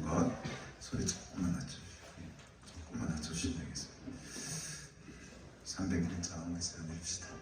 것 소리 조금만 낮춰주시면 되겠습니다. 301장 말씀 해줍시다.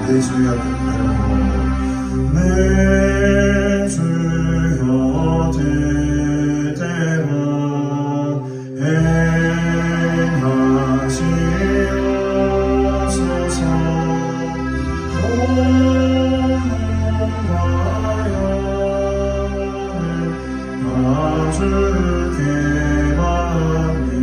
내 주여 내 주여 뜻대로 행하시옵소서. 다 주께 바랍니다.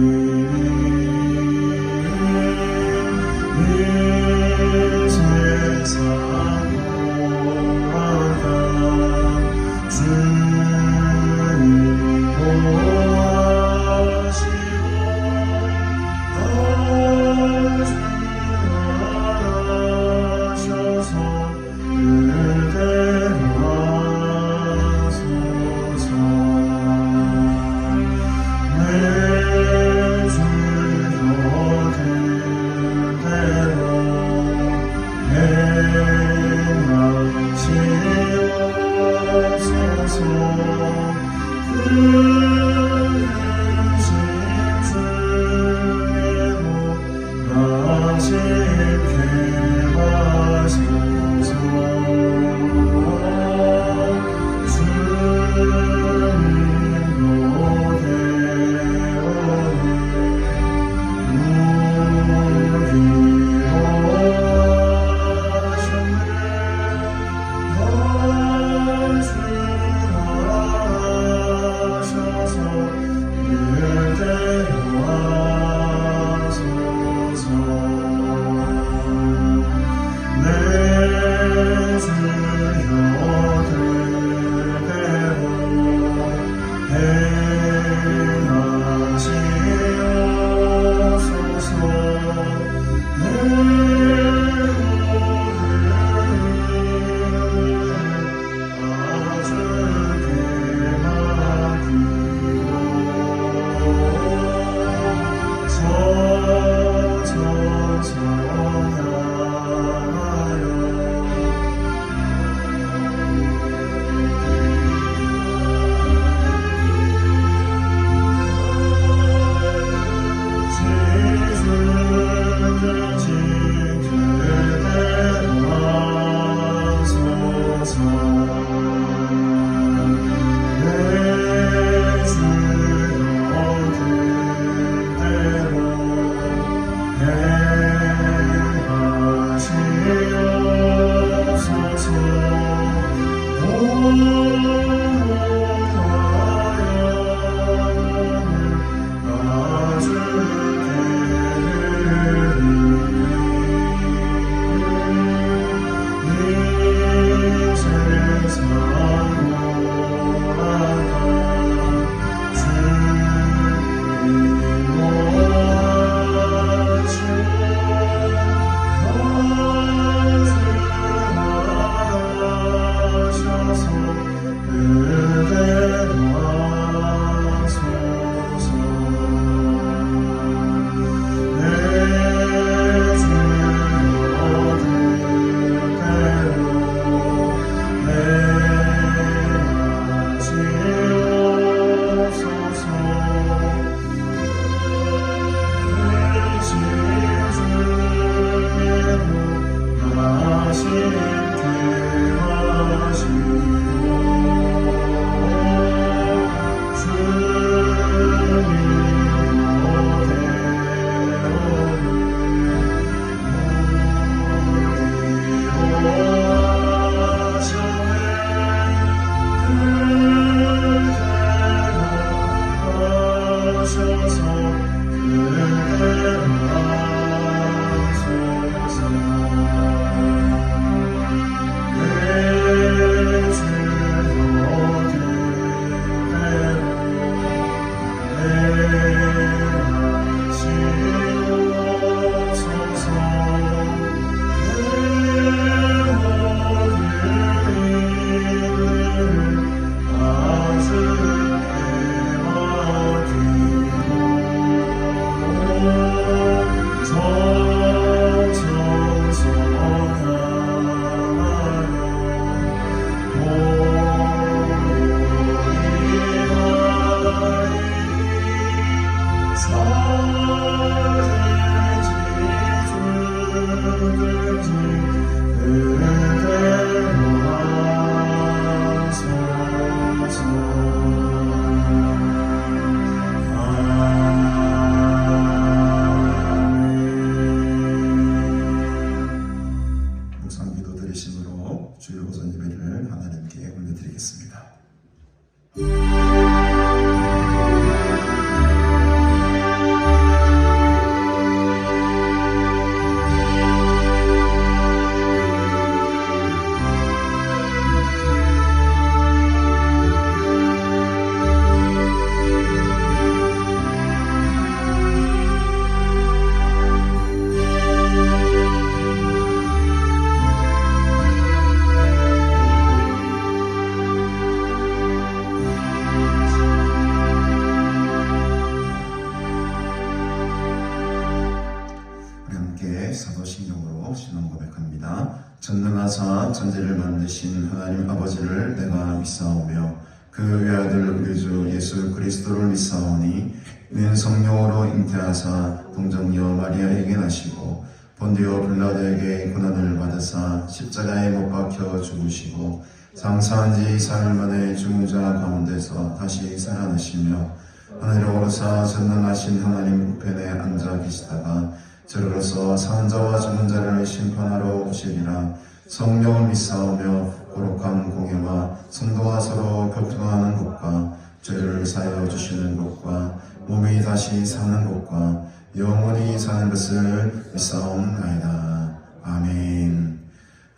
전능하사 천지를 만드신 하나님 아버지를 내가 믿사오며 그 그 외아들 우리 주 예수 그리스도를 믿사오니 이는 성령으로 잉태하사 동정녀 마리아에게 나시고 본디오 빌라도에게 고난을 받으사 십자가에 못 박혀 죽으시고 장사한 지 4일 만에 죽은 자 가운데서 다시 살아나시며 하늘에 오르사 전능하신 하나님 우편에 앉아 계시다가 저리로서 사는 자와 죽은 자를 심판하러 오시리라. 성령을 믿사오며 거룩한 공예와 성도와 서로 교통하는 것과 죄를 사하여 주시는 것과 몸이 다시 사는 것과 영원히 사는 것을 믿사옵나이다. 아멘.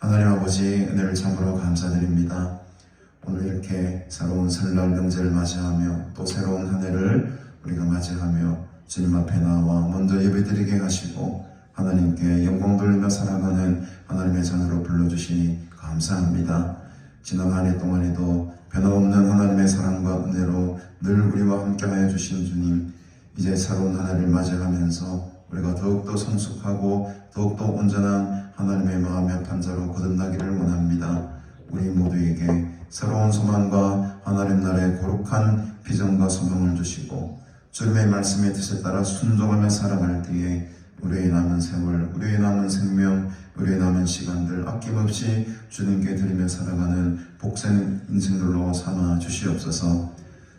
하나님 아버지, 은혜를 참으로 감사드립니다. 오늘 이렇게 새로운 설날 명제를 맞이하며 또 새로운 한 해를 우리가 맞이하며 주님 앞에 나와 먼저 예배드리게 하시고 하나님께 영광 돌리며 살아가는 하나님의 자녀로 불러주시니 감사합니다. 지난 한 해 동안에도 변함없는 하나님의 사랑과 은혜로 늘 우리와 함께하여 주신 주님, 이제 새로운 한 해를 맞이하면서 우리가 더욱더 성숙하고 더욱더 온전한 하나님의 마음의 판자로 거듭나기를 원합니다. 우리 모두에게 새로운 소망과 하나님 나라의 거룩한 비전과 소명을 주시고 주님의 말씀의 뜻에 따라 순종하며 살아갈 때에 우리의 남은 세월, 우리의 남은 생명, 우리의 남은 시간들 아낌없이 주님께 드리며 살아가는 복된 인생들로 삼아 주시옵소서.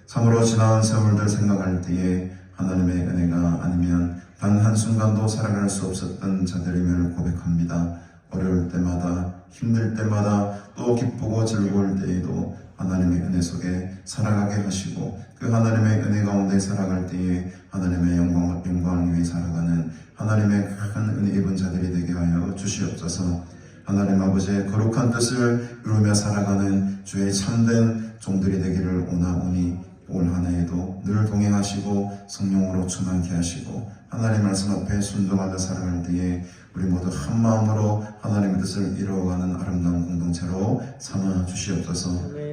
참으로 지나온 세월들 생각할 때에 하나님의 은혜가 아니면 단 한순간도 살아갈 수 없었던 자들임을 고백합니다. 어려울 때마다, 힘들 때마다, 또 기쁘고 즐거울 때에도 하나님의 은혜 속에 살아가게 하시고 그 하나님의 은혜 가운데 살아갈 때에 하나님의 영광을 위해 살아가는 하나님의 큰 은혜 입은 자들이 되게 하여 주시옵소서. 하나님 아버지의 거룩한 뜻을 이루며 살아가는 주의 참된 종들이 되기를 원하오니 올 한 해에도 늘 동행하시고 성령으로 충만케 하시고 하나님 말씀 앞에 순종하며 살아갈 때에 우리 모두 한 마음으로 하나님의 뜻을 이루어가는 아름다운 공동체로 삼아 주시옵소서.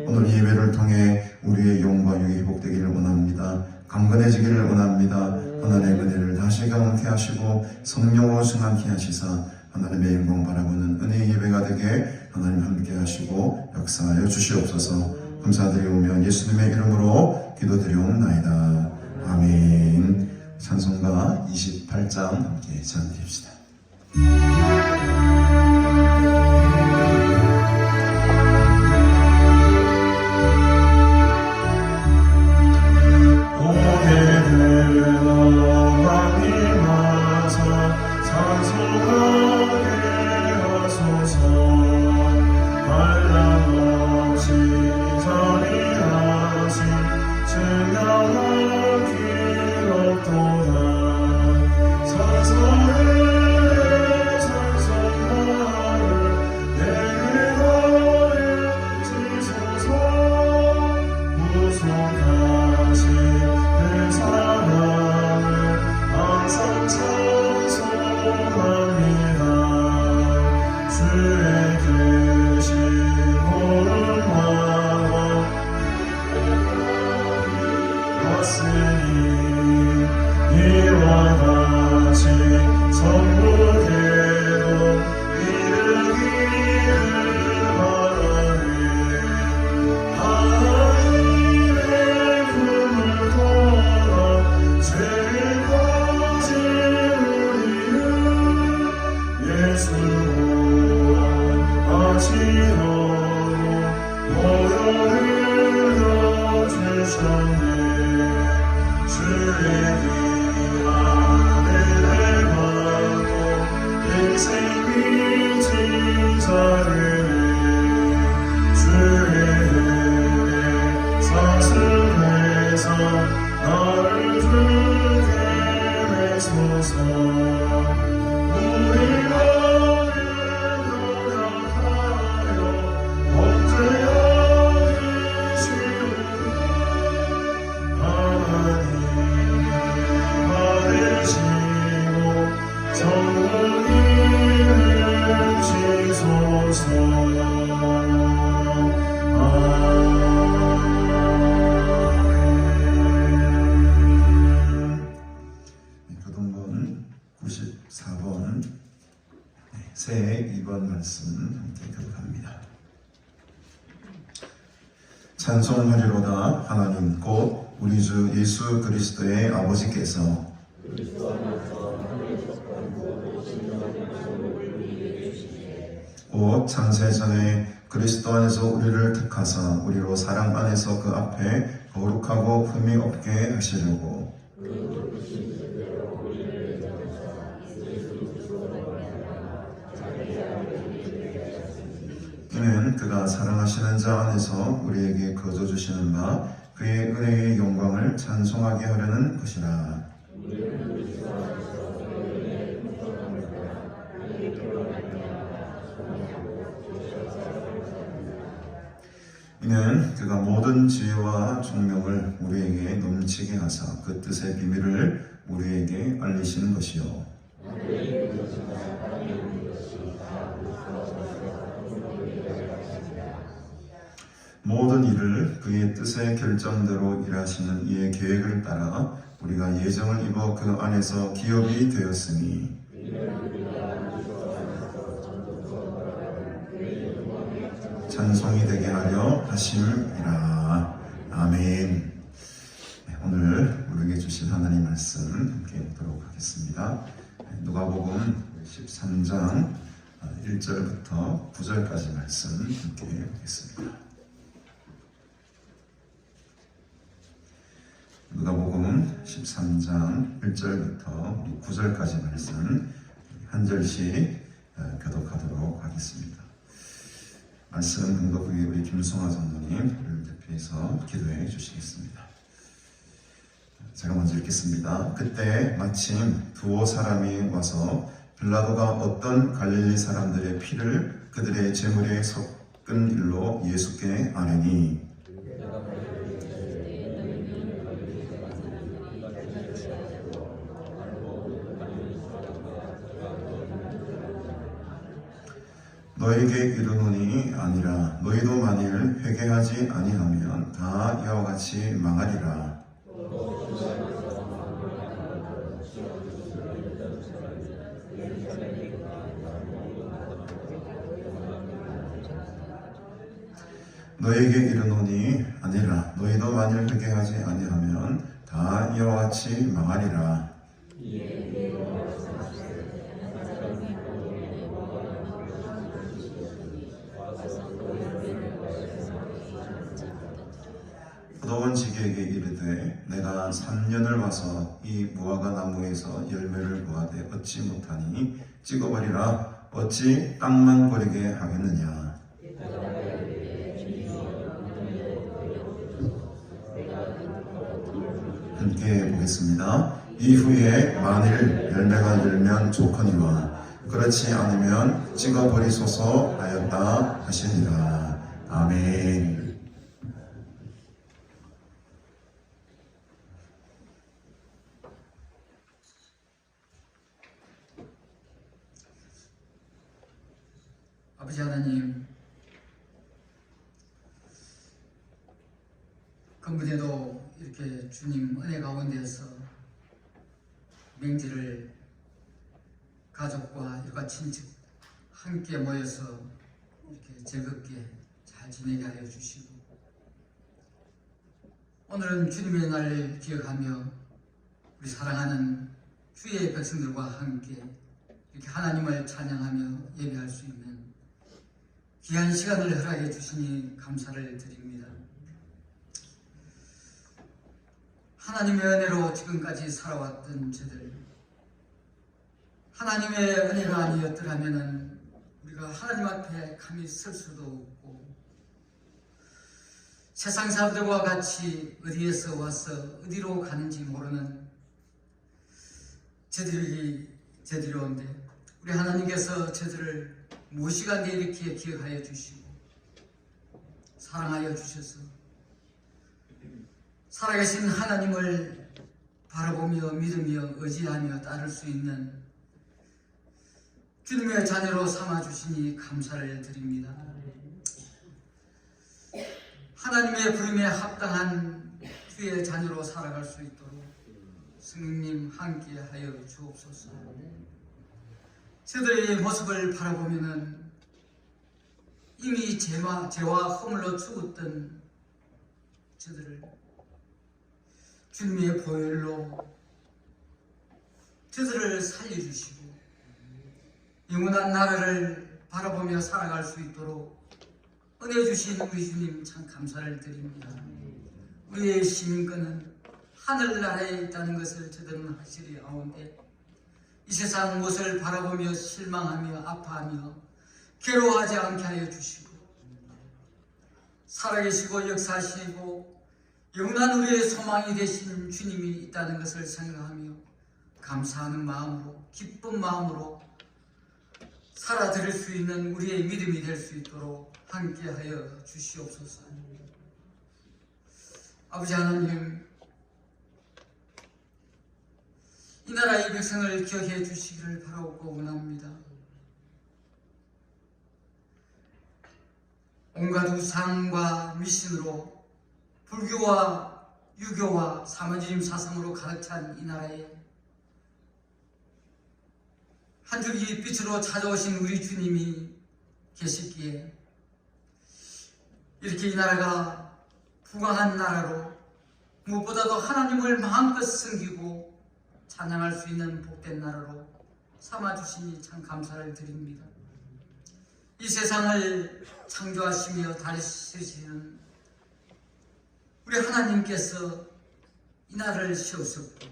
오늘 예배를 통해 우리의 영과 육이 회복되기를 원합니다. 강건해지기를 원합니다. 하나님의 은혜를 다시 경험케 하시고 성령으로 충만케 하시사 하나님의 영광 바라보는 은혜의 예배가 되게 하나님 함께 하시고 역사하여 주시옵소서. 감사드리오며 예수님의 이름으로 기도드리옵나이다. 아멘. 찬송가 28장 함께 찬드립시다. 교동본 94번 새 2번 말씀 함께 교독합니다. 찬송하리로다. 하나님 곧 우리 주 예수 그리스도의 아버지께서 곧 창세전에 그리스도 안에서 우리를 택하사 우리로 사랑 안에서 그 앞에 거룩하고 흠이 없게 하시려고 이는 그가 사랑하시는 자 안에서 우리에게 거저 주시는 바 그의 은혜의 영광을 찬송하게 하려는 것이라. 이는 그가 모든 지혜와 총명을 우리에게 넘치게 하사 그 뜻의 비밀을 우리에게 알리시는 것이요 모든 일을 그의 뜻의 결정대로 일하시는 이의 계획을 따라 우리가 예정을 입어 그 안에서 기업이 되었으니 찬송이 되게 하려 하심이라. 아멘. 오늘 우리에게 주신 하나님 말씀 함께 보도록 하겠습니다. 누가복음 13장 1절부터 9절까지 말씀 함께 보겠습니다. 누가복음 13장 1절부터 9절까지 말씀 한 절씩 교독하도록 하겠습니다. 말씀 공독 후에 우리 김성화 장로님을 대표해서 기도해 주시겠습니다. 제가 먼저 읽겠습니다. 그때 마침 두어 사람이 와서 빌라도가 어떤 갈릴리 사람들의 피를 그들의 제물에 섞은 일로 예수께 아뢰니 너에게 이르노니 아니라 너희도 만일 회개하지 아니하면 다 이와 같이 망하리라. 너에게 이르노니 아니라 너희도 만일 회개하지 아니하면 다 이와 같이 망하리라. 포도원 지기에게 이르되 내가 3년을 와서 이 무화과 나무에서 열매를 보아되 얻지 못하니 찍어버리라. 어찌 땅만 버리게 하겠느냐. 함께 보겠습니다. 이후에 만일 열매가 열면 좋거니와 그렇지 않으면 찍어버리소서 하였다 하시니라. 아멘. 아버지 하나님, 근본에도 이렇게 주님 은혜 가운데서 명절을 가족과 일가 친척 함께 모여서 이렇게 즐겁게 잘 지내게 하여 주시고, 오늘은 주님의 날을 기억하며 우리 사랑하는 주의 백성들과 함께 이렇게 하나님을 찬양하며 예배할 수 있는 귀한 시간을 허락해 주시니 감사를 드립니다. 하나님의 은혜로 지금까지 살아왔던 저들, 하나님의 은혜가 아니었더라면 우리가 하나님 앞에 감히 설 수도 없고, 세상 사람들과 같이 어디에서 와서 어디로 가는지 모르는 저들이온데, 우리 하나님께서 저들을 무시간에 이렇게 기억하여 주시고 사랑하여 주셔서 살아계신 하나님을 바라보며 믿으며 의지하며 따를 수 있는 주님의 자녀로 삼아주시니 감사를 드립니다. 하나님의 부름에 합당한 주의 자녀로 살아갈 수 있도록 성령님 함께하여 주옵소서. 저들의 모습을 바라보면은 이미 죄와 허물로 죽었던 저들을 주님의 보혈로 저들을 살려주시고 영원한 나라를 바라보며 살아갈 수 있도록 은혜 주신 우리 주님 참 감사를 드립니다. 우리의 시민권은 하늘나라에 있다는 것을 저들은 확실히 아오는데 이 세상 무엇을 바라보며 실망하며 아파하며 괴로워하지 않게 하여 주시고 살아계시고 역사하시고 영원한 우리의 소망이 되신 주님이 있다는 것을 생각하며 감사하는 마음으로 기쁜 마음으로 살아드릴 수 있는 우리의 믿음이 될 수 있도록 함께하여 주시옵소서. 아버지 하나님, 이 나라의 백성을 기억해 주시기를 바라고 원합니다. 온갖 우상과 미신으로 불교와 유교와 사마지즘 사상으로 가득 찬 이 나라에 한 줄기 빛으로 찾아오신 우리 주님이 계시기에 이렇게 이 나라가 부강한 나라로 무엇보다도 하나님을 마음껏 섬기고 찬양할 수 있는 복된 나라로 삼아주시니 참 감사를 드립니다. 이 세상을 창조하시며 다스리시는 우리 하나님께서 이 나라를 세우셨고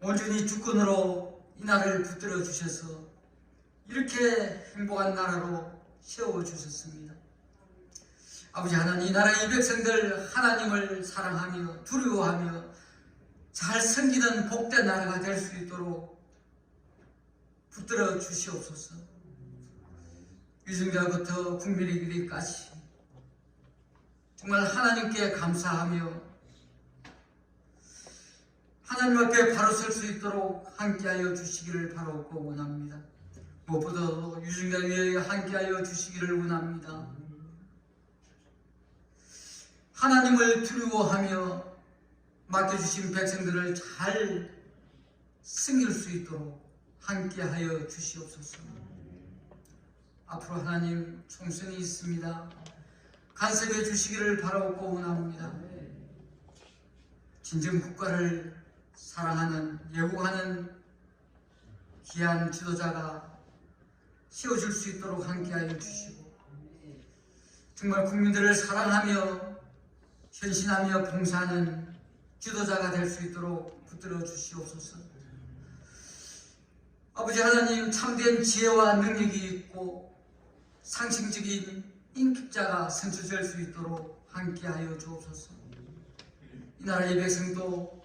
온전히 주권으로 이 나라를 붙들어 주셔서 이렇게 행복한 나라로 세워주셨습니다. 아버지 하나님, 이 나라의 백성들 하나님을 사랑하며 두려워하며 잘 섬기는 복된 나라가 될 수 있도록 붙들어 주시옵소서. 유증자부터 국민에 이르기까지 정말 하나님께 감사하며 하나님 앞에 바로 설 수 있도록 함께하여 주시기를 바라고 원합니다. 무엇보다도 유증자 위에 함께하여 주시기를 원합니다. 하나님을 두려워하며 맡겨주신 백성들을 잘 섬길 수 있도록 함께하여 주시옵소서. 앞으로 하나님 총선이 있습니다. 간섭해 주시기를 바라고 원합니다. 진정 국가를 사랑하는 예고하는 귀한 지도자가 세워질 수 있도록 함께하여 주시고 정말 국민들을 사랑하며 헌신하며 봉사하는 지도자가 될 수 있도록 붙들어 주시옵소서. 아버지 하나님, 참된 지혜와 능력이 있고 상식적인 인격자가 선출될 수 있도록 함께하여 주옵소서. 이 나라의 백성도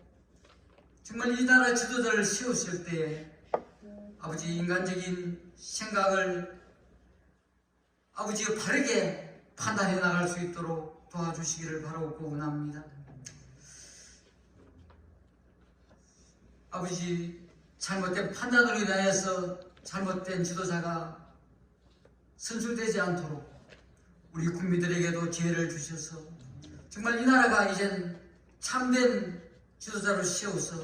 정말 이 나라 지도자를 세우실 때에 아버지 인간적인 생각을 아버지 바르게 판단해 나갈 수 있도록 도와주시기를 바라고 원합니다. 아버지, 잘못된 판단으로 인하여서 잘못된 지도자가 선출되지 않도록 우리 국민들에게도 기회를 주셔서 정말 이 나라가 이젠 참된 지도자로 세워서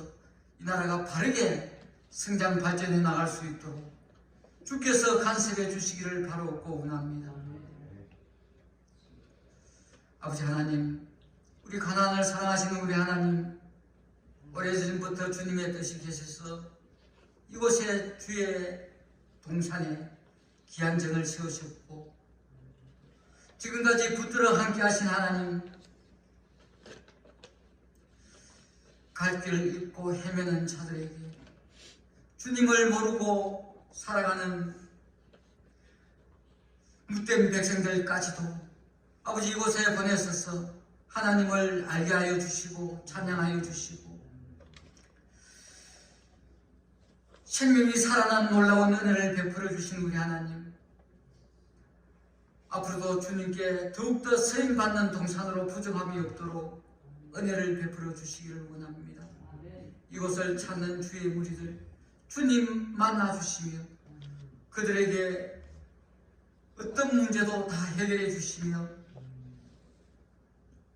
이 나라가 바르게 성장 발전해 나갈 수 있도록 주께서 간섭해 주시기를 바라고 원합니다. 아버지 하나님, 우리 가나안을 사랑하시는 우리 하나님, 오래전부터 주님의 뜻이 계셔서 이곳에 주의 동산에 귀한 정을 세우셨고 지금까지 붙들어 함께 하신 하나님, 갈 길을 잃고 헤매는 자들에게 주님을 모르고 살아가는 못된 백성들까지도 아버지 이곳에 보내셔서 하나님을 알게 하여 주시고 찬양하여 주시고 생명이 살아난 놀라운 은혜를 베풀어 주신 우리 하나님, 앞으로도 주님께 더욱더 쓰임받는 동산으로 부정함이 없도록 은혜를 베풀어 주시기를 원합니다. 이곳을 찾는 주의 무리들 주님 만나주시며 그들에게 어떤 문제도 다 해결해 주시며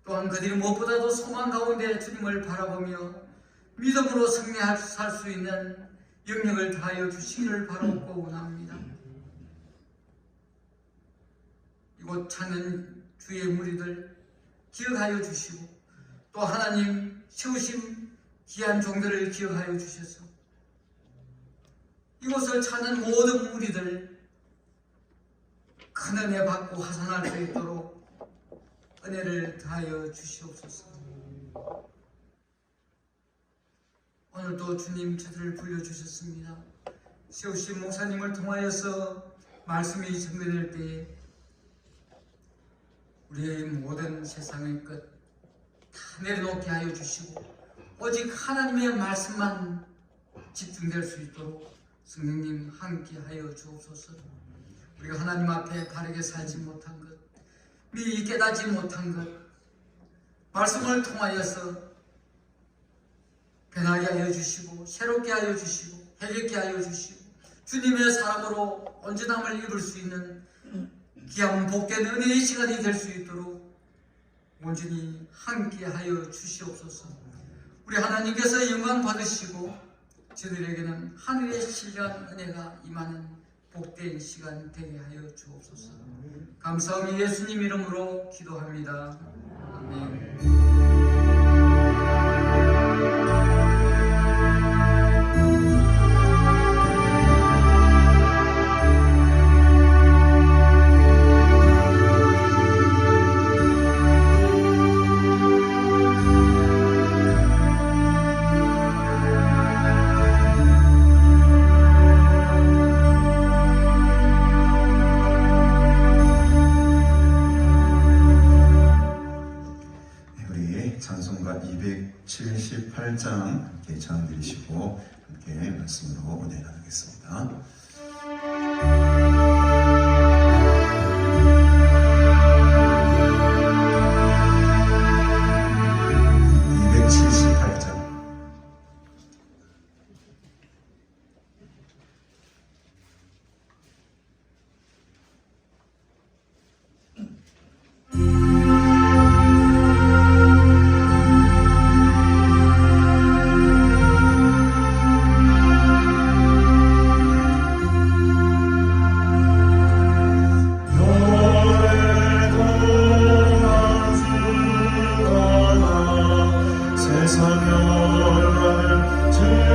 또한 그들이 무엇보다도 소망 가운데 주님을 바라보며 믿음으로 승리할 수 있는 영역을 다하여 주시기를 바라고 원합니다. 이곳 찾는 주의 무리들 기억하여 주시고 또 하나님 세우신 귀한 종들을 기억하여 주셔서 이곳을 찾는 모든 무리들 큰 은혜 받고 하산할 수 있도록 은혜를 더하여 주시옵소서. 오늘도 주님 저들을 불러주셨습니다. 세우신 목사님을 통하여서 말씀이 전해질 때에 우리의 모든 세상의 것 다 내려놓게 하여 주시고 오직 하나님의 말씀만 집중될 수 있도록 성령님 함께 하여 주옵소서. 우리가 하나님 앞에 바르게 살지 못한 것, 미리 깨닫지 못한 것, 말씀을 통하여서 변하게 하여 주시고 새롭게 하여 주시고 해결케 하여 주시고 주님의 사람으로 온전함을 입을 수 있는 귀한 복된 은혜의 시간이 될 수 있도록 온전히 함께 하여 주시옵소서. 우리 하나님께서 영광 받으시고 저들에게는 하늘의 신령한 은혜가 임하는 복된 시간 되게 하여 주옵소서. 감사하며 예수님 이름으로 기도합니다. 아멘. 찬송가 278장 함께 찬양 드리시고 함께 말씀으로 은혜 나누겠습니다. 278장. 주님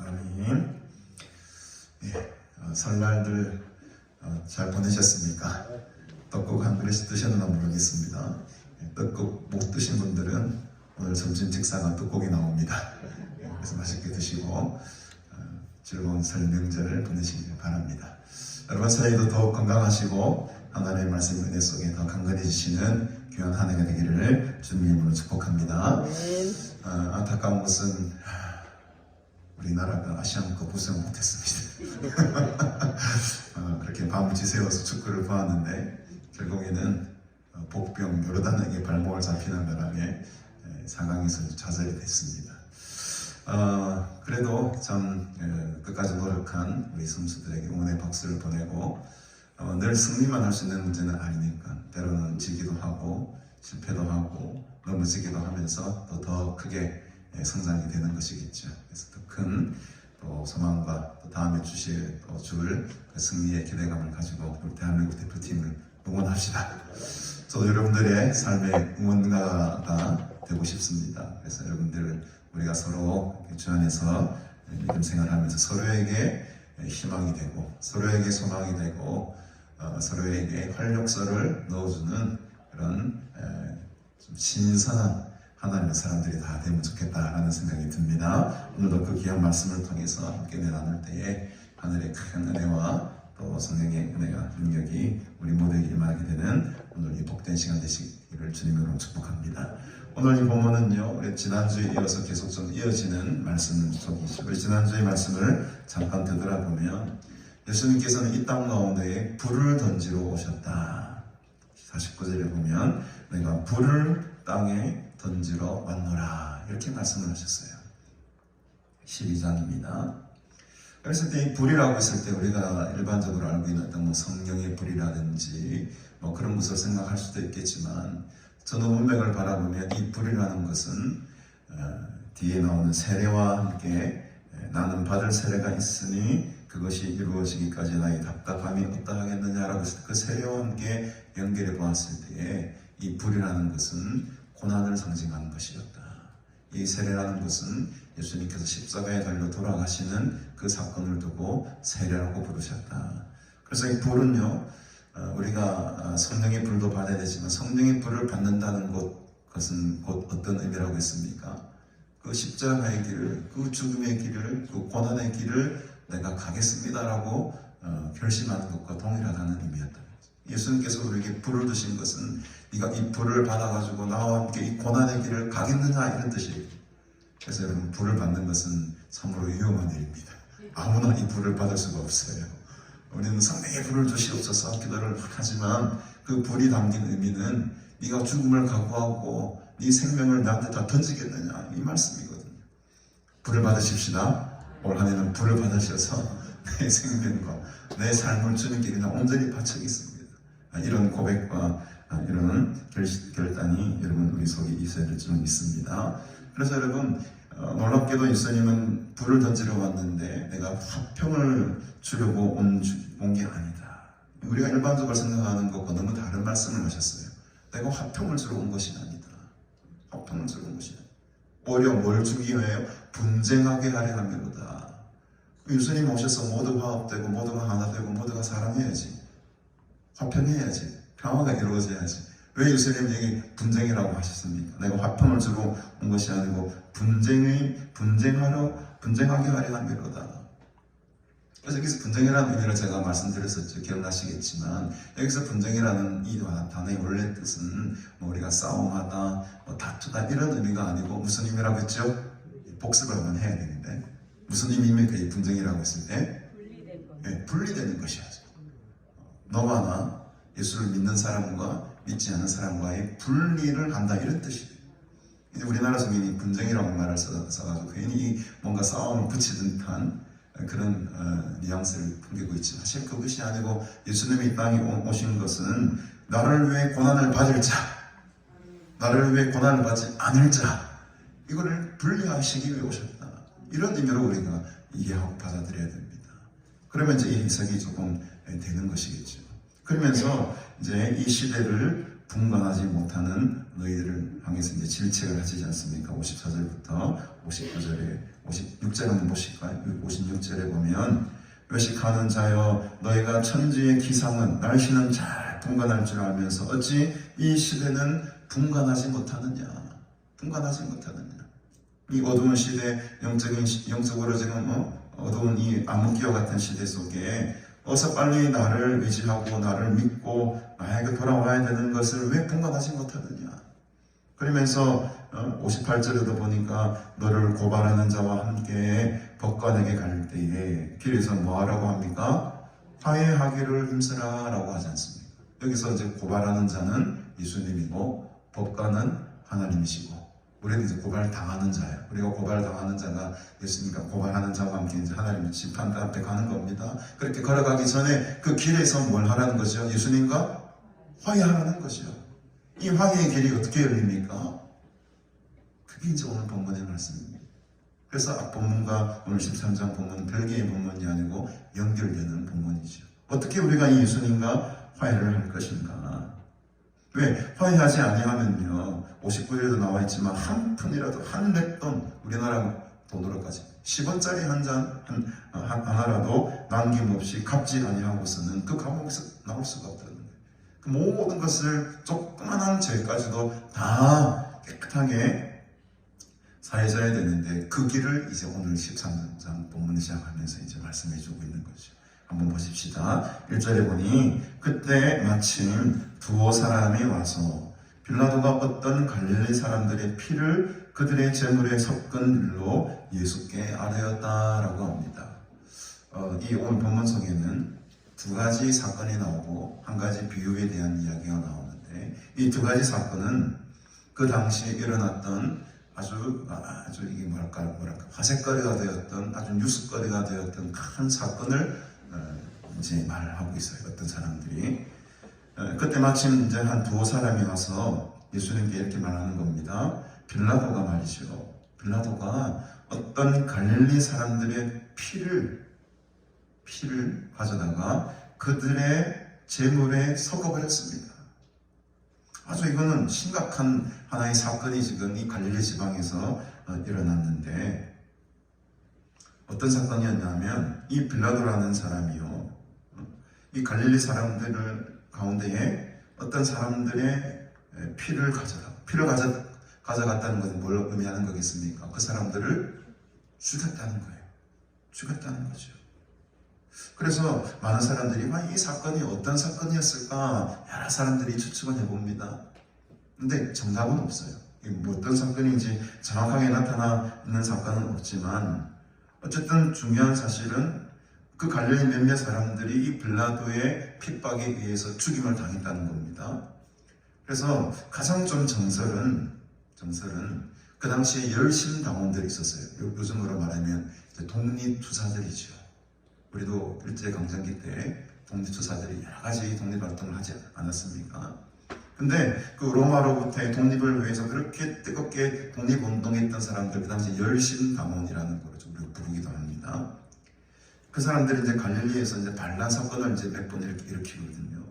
아멘. 설날들 잘 보내셨습니까? 떡국 한 그릇 드셨나 모르겠습니다. 떡국 못 드신 분들은 오늘 점심 식사가 떡국이 나옵니다. 그래서 맛있게 드시고 즐거운 설 명절을 보내시길 바랍니다. 여러분 새해도 더욱 건강하시고 하나님의 말씀 은혜 속에 더 강건해지시는 귀한 한 해가 되기를 주님의 이름으로 축복합니다. 안타까운 것은 우리나라가 아시안컵 우승 못했습니다. 그렇게 밤을 지새워서 축구를 보았는데 결국에는 복병 요르단에게 발목을 잡히는 바람에 4강에서 좌절이 됐습니다. 그래도 참 끝까지 노력한 우리 선수들에게 응원의 박수를 보내고 늘 승리만 할 수 있는 문제는 아니니까 때로는 지기도 하고 실패도 하고 넘어지기도 하면서 더 크게 성장이 되는 것이겠죠. 그래서 더 큰 소망과 또 다음에 줄 그 승리의 기대감을 가지고 우리 대한민국 대표팀을 응원합시다. 저도 여러분들의 삶의 응원가가 되고 싶습니다. 그래서 여러분들 우리가 서로 주 안에서 믿음 생활하면서 서로에게 희망이 되고 서로에게 소망이 되고 서로에게 활력소를 넣어주는 그런 좀 신선한 하나님의 사람들이 다 되면 좋겠다라는 생각이 듭니다. 오늘도 그 귀한 말씀을 통해서 함께 나눌 때에 하늘의 큰 은혜와 또 성령의 은혜가 능력이 우리 모두에게 임하게 되는 오늘 이 복된 시간 되시기를 주님으로 축복합니다. 오늘 이 본문은요, 우리 지난주에 이어서 계속 좀 이어지는 말씀 속이죠. 우리 지난주의 말씀을 잠깐 되돌아보면 예수님께서는 이 땅 가운데에 불을 던지러 오셨다. 49절에 보면 내가 불을 땅에 던지러 왔노라 이렇게 말씀을 하셨어요. 12장입니다. 그래서 이 불이라고 했을 때 우리가 일반적으로 알고 있는 어떤 성령의 불이라든지 그런 것을 생각할 수도 있겠지만 전후 문맥을 바라보면 이 불이라는 것은 뒤에 나오는 세례와 함께 나는 받을 세례가 있으니 그것이 이루어지기까지 나의 답답함이 어떠하겠느냐라고 했을 때 그 세례와 함께 연결해 보았을 때에 이 불이라는 것은 고난을 상징하는 것이었다. 이 세례라는 것은 예수님께서 십자가에 달려 돌아가시는 그 사건을 두고 세례라고 부르셨다. 그래서 이 불은요, 우리가 성령의 불도 받아야 되지만 성령의 불을 받는다는 것은 곧 어떤 의미라고 했습니까? 그 십자가의 길을, 그 죽음의 길을, 그 고난의 길을 내가 가겠습니다라고 결심하는 것과 동일하다는 의미였다. 예수님께서 우리에게 불을 주신 것은 네가 이 불을 받아가지고 나와 함께 이 고난의 길을 가겠느냐 이런 뜻이에요. 그래서 여러분 불을 받는 것은 참으로 위험한 일입니다. 아무나 이 불을 받을 수가 없어요. 우리는 성령의 불을 주시옵소서 기도를 하지만 그 불이 담긴 의미는 네가 죽음을 각오하고 네 생명을 나한테 다 던지겠느냐 이 말씀이거든요. 불을 받으십시다. 올 한해는 불을 받으셔서 내 생명과 내 삶을 주님께 그냥 온전히 바치겠습니다. 이런 고백과 이런 결단이 여러분 우리 속에 있어야 될 줄 믿습니다. 그래서 여러분 놀랍게도 예수님은 불을 던지러 왔는데 내가 화평을 주려고 온 게 아니다. 우리가 일반적으로 생각하는 것과 너무 다른 말씀을 하셨어요. 내가 화평을 주러 온 것이 아니다. 화평을 주러 온 것이 아니다. 오히려 뭘 주기 위하여 분쟁하게 하려 함이로다. 예수님 오셔서 모두가 화합되고 모두가 하나 되고 모두가 사랑해야지. 화평해야지. 평화가 이루어져야지. 왜 예수님에게 분쟁이라고 하셨습니까? 내가 화평을 주러 온 것이 아니고 분쟁하게 하려 함이로다. 그래서 여기서 분쟁이라는 의미를 제가 말씀드렸었죠. 기억나시겠지만 여기서 분쟁이라는 이 단어의 원래 뜻은 우리가 싸움하다, 다투다 이런 의미가 아니고 무슨 의미라고 했죠? 복습을 한번 해야 되는데 무슨 의미입니까? 이 분쟁이라고 했을 때 분리되는 것이야죠. 너와 나 예수를 믿는 사람과 믿지 않는 사람과의 분리를 한다 이런 뜻이에요. 우리나라 성인이 분쟁이라고 말을 써가지고 괜히 뭔가 싸움을 붙이는 듯한 그런 뉘앙스를 풍기고 있지만 사실 그것이 아니고 예수님이 이 땅에 오신 것은 나를 위해 고난을 받을 자, 나를 위해 고난을 받지 않을 자 이거를 분리하시기 위해 오셨다. 이런 의미로 우리가 이해하고 받아들여야 됩니다. 그러면 이제 이 해석이 조금 되는 것이겠죠. 그러면서 이제 이 시대를 분간하지 못하는 너희들을 향해서 이제 질책을 하시지 않습니까? 54절부터 59절에 56절 한번 보실까요? 56절에 보면 외식하는 자여 너희가 천지의 기상은 날씨는 잘 분간할 줄 알면서 어찌 이 시대는 분간하지 못하느냐? 분간하지 못하느냐? 이 어두운 시대, 영적으로 지금 어두운 이 암흑기와 같은 시대 속에 어서 빨리 나를 의지하고 나를 믿고 나에게 돌아와야 되는 것을 왜 분간하지 못하느냐? 그러면서 58절에도 보니까 너를 고발하는 자와 함께 법관에게 갈 때에 길에서 뭐하라고 합니까? 화해하기를 힘쓰라 라고 하지 않습니까? 여기서 이제 고발하는 자는 예수님이고 법관은 하나님이시고 우리는 이제 고발당하는 자예요. 우리가 고발당하는 자가 예수님과 고발하는 자와 함께 이제 하나님의 심판대 앞에 가는 겁니다. 그렇게 걸어가기 전에 그 길에서 뭘 하라는 거죠? 예수님과 화해하라는 거죠. 이 화해의 길이 어떻게 열립니까? 그게 이제 오늘 본문의 말씀입니다. 그래서 앞본문과 오늘 13장 본문은 별개의 본문이 아니고 연결되는 본문이죠. 어떻게 우리가 이 예수님과 화해를 할 것인가? 왜? 화해하지 아니하면요 59절에도 나와 있지만 한 푼이라도 한 렙돈 우리나라 돈으로까지 10원짜리 한 잔 하나라도 남김없이 갚지 아니하고서는 그 감옥에서 나올 수가 없다는 거예요. 그 모든 것을 조그만한 죄까지도 다 깨끗하게 사해져야 되는데 그 길을 이제 오늘 13장 본문을 시작하면서 이제 말씀해 주고 있는 거죠. 한번 보십시다. 1절에 보니 그때 마침 두어 사람이 와서 빌라도가 어떤 갈릴리 사람들의 피를 그들의 제물에 섞은 일로 예수께 아뢰었다라고 합니다. 이 오늘 본문 속에는 두 가지 사건이 나오고 한 가지 비유에 대한 이야기가 나오는데 이 두 가지 사건은 그 당시에 일어났던 아주 이게 뭐랄까 화제거리가 되었던 아주 뉴스거리가 되었던 큰 사건을 이제 말하고 있어요. 어떤 사람들이 그때 마침 이제 한 두어 사람이 와서 예수님께 이렇게 말하는 겁니다. 빌라도가 말이죠. 빌라도가 어떤 갈릴리 사람들의 피를 가져다가 그들의 제물에 섞어버렸습니다. 아주 이거는 심각한 하나의 사건이 지금 이 갈릴리 지방에서 일어났는데 어떤 사건이었냐면 이 빌라도라는 사람이요. 이 갈릴리 사람들 가운데에 어떤 사람들의 피를 가져갔다는 것은 뭘 의미하는 거겠습니까? 그 사람들을 죽였다는 거예요. 죽였다는 거죠. 그래서 많은 사람들이 이 사건이 어떤 사건이었을까 여러 사람들이 추측을 해봅니다. 근데 정답은 없어요. 뭐 어떤 사건인지 정확하게 나타나 있는 사건은 없지만 어쨌든 중요한 사실은 그 갈릴리 몇몇 사람들이 이 빌라도의 핍박에 의해서 죽임을 당했다는 겁니다. 그래서 가장 좀 정설은 그 당시에 열심당원들이 있었어요. 요즘으로 말하면 독립투사들이죠. 우리도 일제강점기 때 독립투사들이 여러 가지 독립활동을 하지 않았습니까? 근데 그 로마로부터의 독립을 위해서 그렇게 뜨겁게 독립운동했던 사람들, 그 당시 열심당원이라는 거로 좀 우리가 부르기도 합니다. 그 사람들이 이제 갈릴리에서 이제 반란 사건을 이제 몇 번 이렇게 일으키거든요.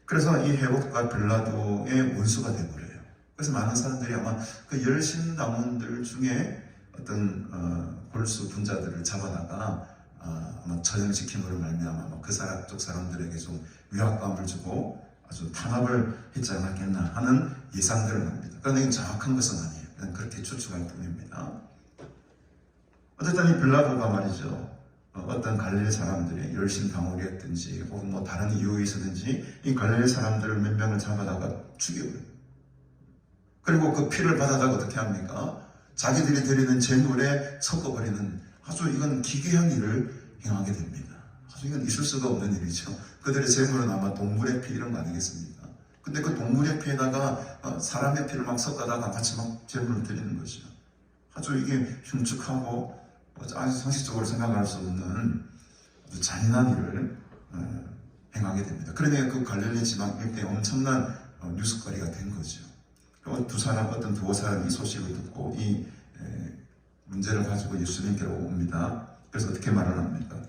그래서 이 헤롯과 빌라도의 원수가 되어버려요. 그래서 많은 사람들이 아마 그 열심당원들 중에 어떤 골수 분자들을 잡아다가 아마 처형시킴으로 말미암아 그 사람 쪽 사람들에게 좀 위압감을 주고 아주 탄압을 했지 않았겠나 하는 예상들을 합니다. 그런데 이건 정확한 것은 아니에요. 그냥 그렇게 추측할 뿐입니다. 어쨌든 이 빌라도가 말이죠. 어떤 갈릴리 사람들의 열심당원이었든지 혹은 뭐 다른 이유에 있었든지 이 갈릴리 사람들을 몇 명을 잡아다가 죽여버려요. 그리고 그 피를 받아다가 어떻게 합니까? 자기들이 드리는 제물에 섞어버리는 아주 이건 기괴한 일을 행하게 됩니다. 아주 이건 있을 수가 없는 일이죠. 그들의 제물은 아마 동물의 피 이런 거 아니겠습니까? 근데 그 동물의 피에다가 사람의 피를 막 섞어다가 같이 막 제물을 드리는 거죠. 아주 이게 흉측하고 아주 상식적으로 생각할 수 없는 아주 잔인한 일을 행하게 됩니다. 그러니까 그 갈릴리 지방 일대에 엄청난 뉴스거리가 된 거죠. 어떤 두어 사람이 이 소식을 듣고 이 문제를 가지고 예수님께로 옵니다. 그래서 어떻게 말을 합니까?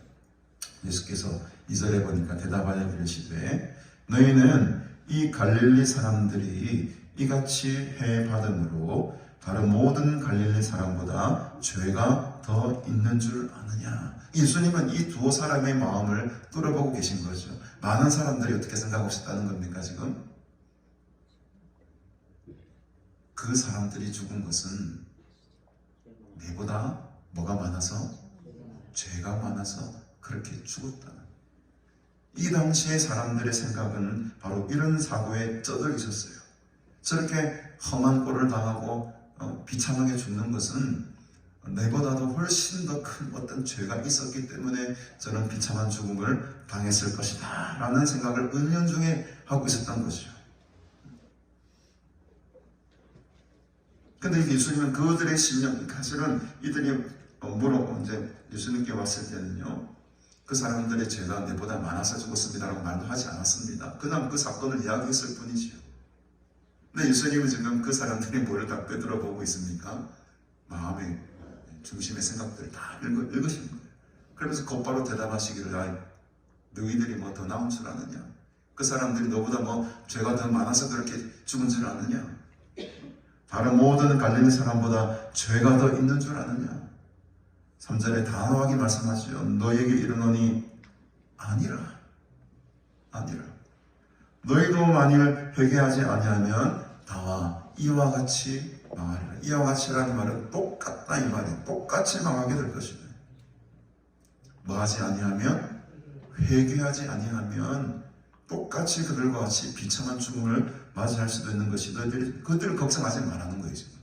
예수께서 2절에 보니까 대답하여 이르시되 너희는 이 갈릴리 사람들이 이같이 해 받음으로 다른 모든 갈릴리 사람보다 죄가 더 있는 줄 아느냐. 예수님은 이 두 사람의 마음을 뚫어보고 계신 거죠. 많은 사람들이 어떻게 생각하고 있다는 겁니까 지금? 그 사람들이 죽은 것은 내보다 뭐가 많아서? 죄가 많아서 그렇게 죽었다. 이 당시의 사람들의 생각은 바로 이런 사고에 쩌들어 있었어요. 저렇게 험한 꼴을 당하고 비참하게 죽는 것은 내보다도 훨씬 더 큰 어떤 죄가 있었기 때문에 저는 비참한 죽음을 당했을 것이다 라는 생각을 은연중에 하고 있었던 것이죠. 근데 예수님은 그들의 심령, 사실은 이들이 이제 예수님께 왔을 때는요, 그 사람들의 죄가 내보다 많아서 죽었습니다라고 말도 하지 않았습니다. 그냥 그 사건을 이야기했을 뿐이지요. 근데 예수님은 지금 그 사람들이 뭘 다 꿰뚫어보고 있습니까? 마음의 중심의 생각들을 다 읽으시는 거예요. 그러면서 곧바로 대답하시기를, 너희들이 뭐 더 나은 줄 아느냐? 그 사람들이 너보다 뭐 죄가 더 많아서 그렇게 죽은 줄 아느냐? 다른 모든 갈릴리 사람보다 죄가 더 있는 줄 아느냐? 3절에 단호하게 말씀하시죠. 너에게 이르노니 아니라. 너희도 만일 회개하지 아니하면 다와 이와 같이 망하리라. 이와 같이라는 말은 똑같다 이 말이에요. 똑같이 망하게 될 것이다. 뭐하지 아니하면? 회개하지 아니하면 똑같이 그들과 같이 비참한 죽음을 맞이할 수도 있는 것이 그들을 걱정하지 말라는 거예요. 지금.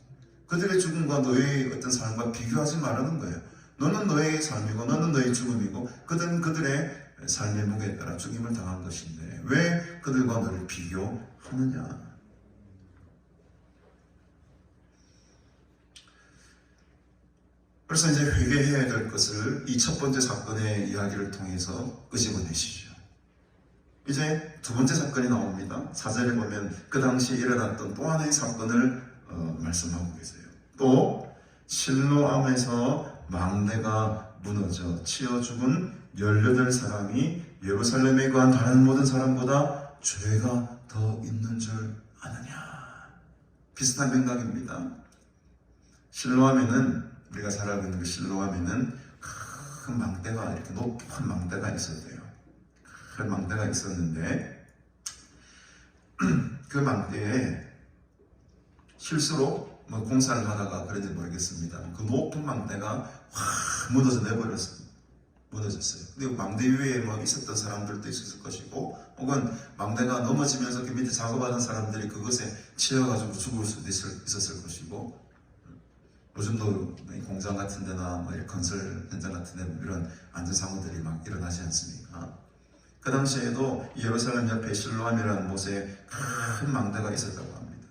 그들의 죽음과 너의 어떤 삶과 비교하지 말라는 거예요. 너는 너의 삶이고 너는 너의 죽음이고 그들은 그들의 삶의 무게에 따라 죽임을 당한 것인데 왜 그들과 너를 비교하느냐. 그래서 이제 회개해야 될 것을 이 첫 번째 사건의 이야기를 통해서 끄집어내시죠. 이제 두 번째 사건이 나옵니다. 4절에 보면 그 당시에 일어났던 또 하나의 사건을 말씀하고 계세요. 또 실로암에서 망대가 무너져 치여 죽은 18사람이 예루살렘에 거한 다른 모든 사람보다 죄가 더 있는 줄 아느냐. 비슷한 맥락입니다. 실로암에는 우리가 잘 알고 있는 그 실로암에는 큰 망대가 이렇게 높은 망대가 있었대요. 큰 망대가 있었는데 그 망대에 실수로 공사를 하다가 그런지 모르겠습니다. 그 높은 망대가 확 무너졌어요. 근데 망대 위에 있었던 사람들도 있었을 것이고, 혹은 망대가 넘어지면서 그 밑에 작업하는 사람들이 그것에 치여가지고 죽을 수도 있었을 것이고, 요즘도 공장 같은 데나 건설 현장 같은 데 이런 안전사고들이 막 일어나지 않습니까? 그 당시에도 예루살렘 옆에 실로암이라는 곳에 큰 망대가 있었다고 합니다.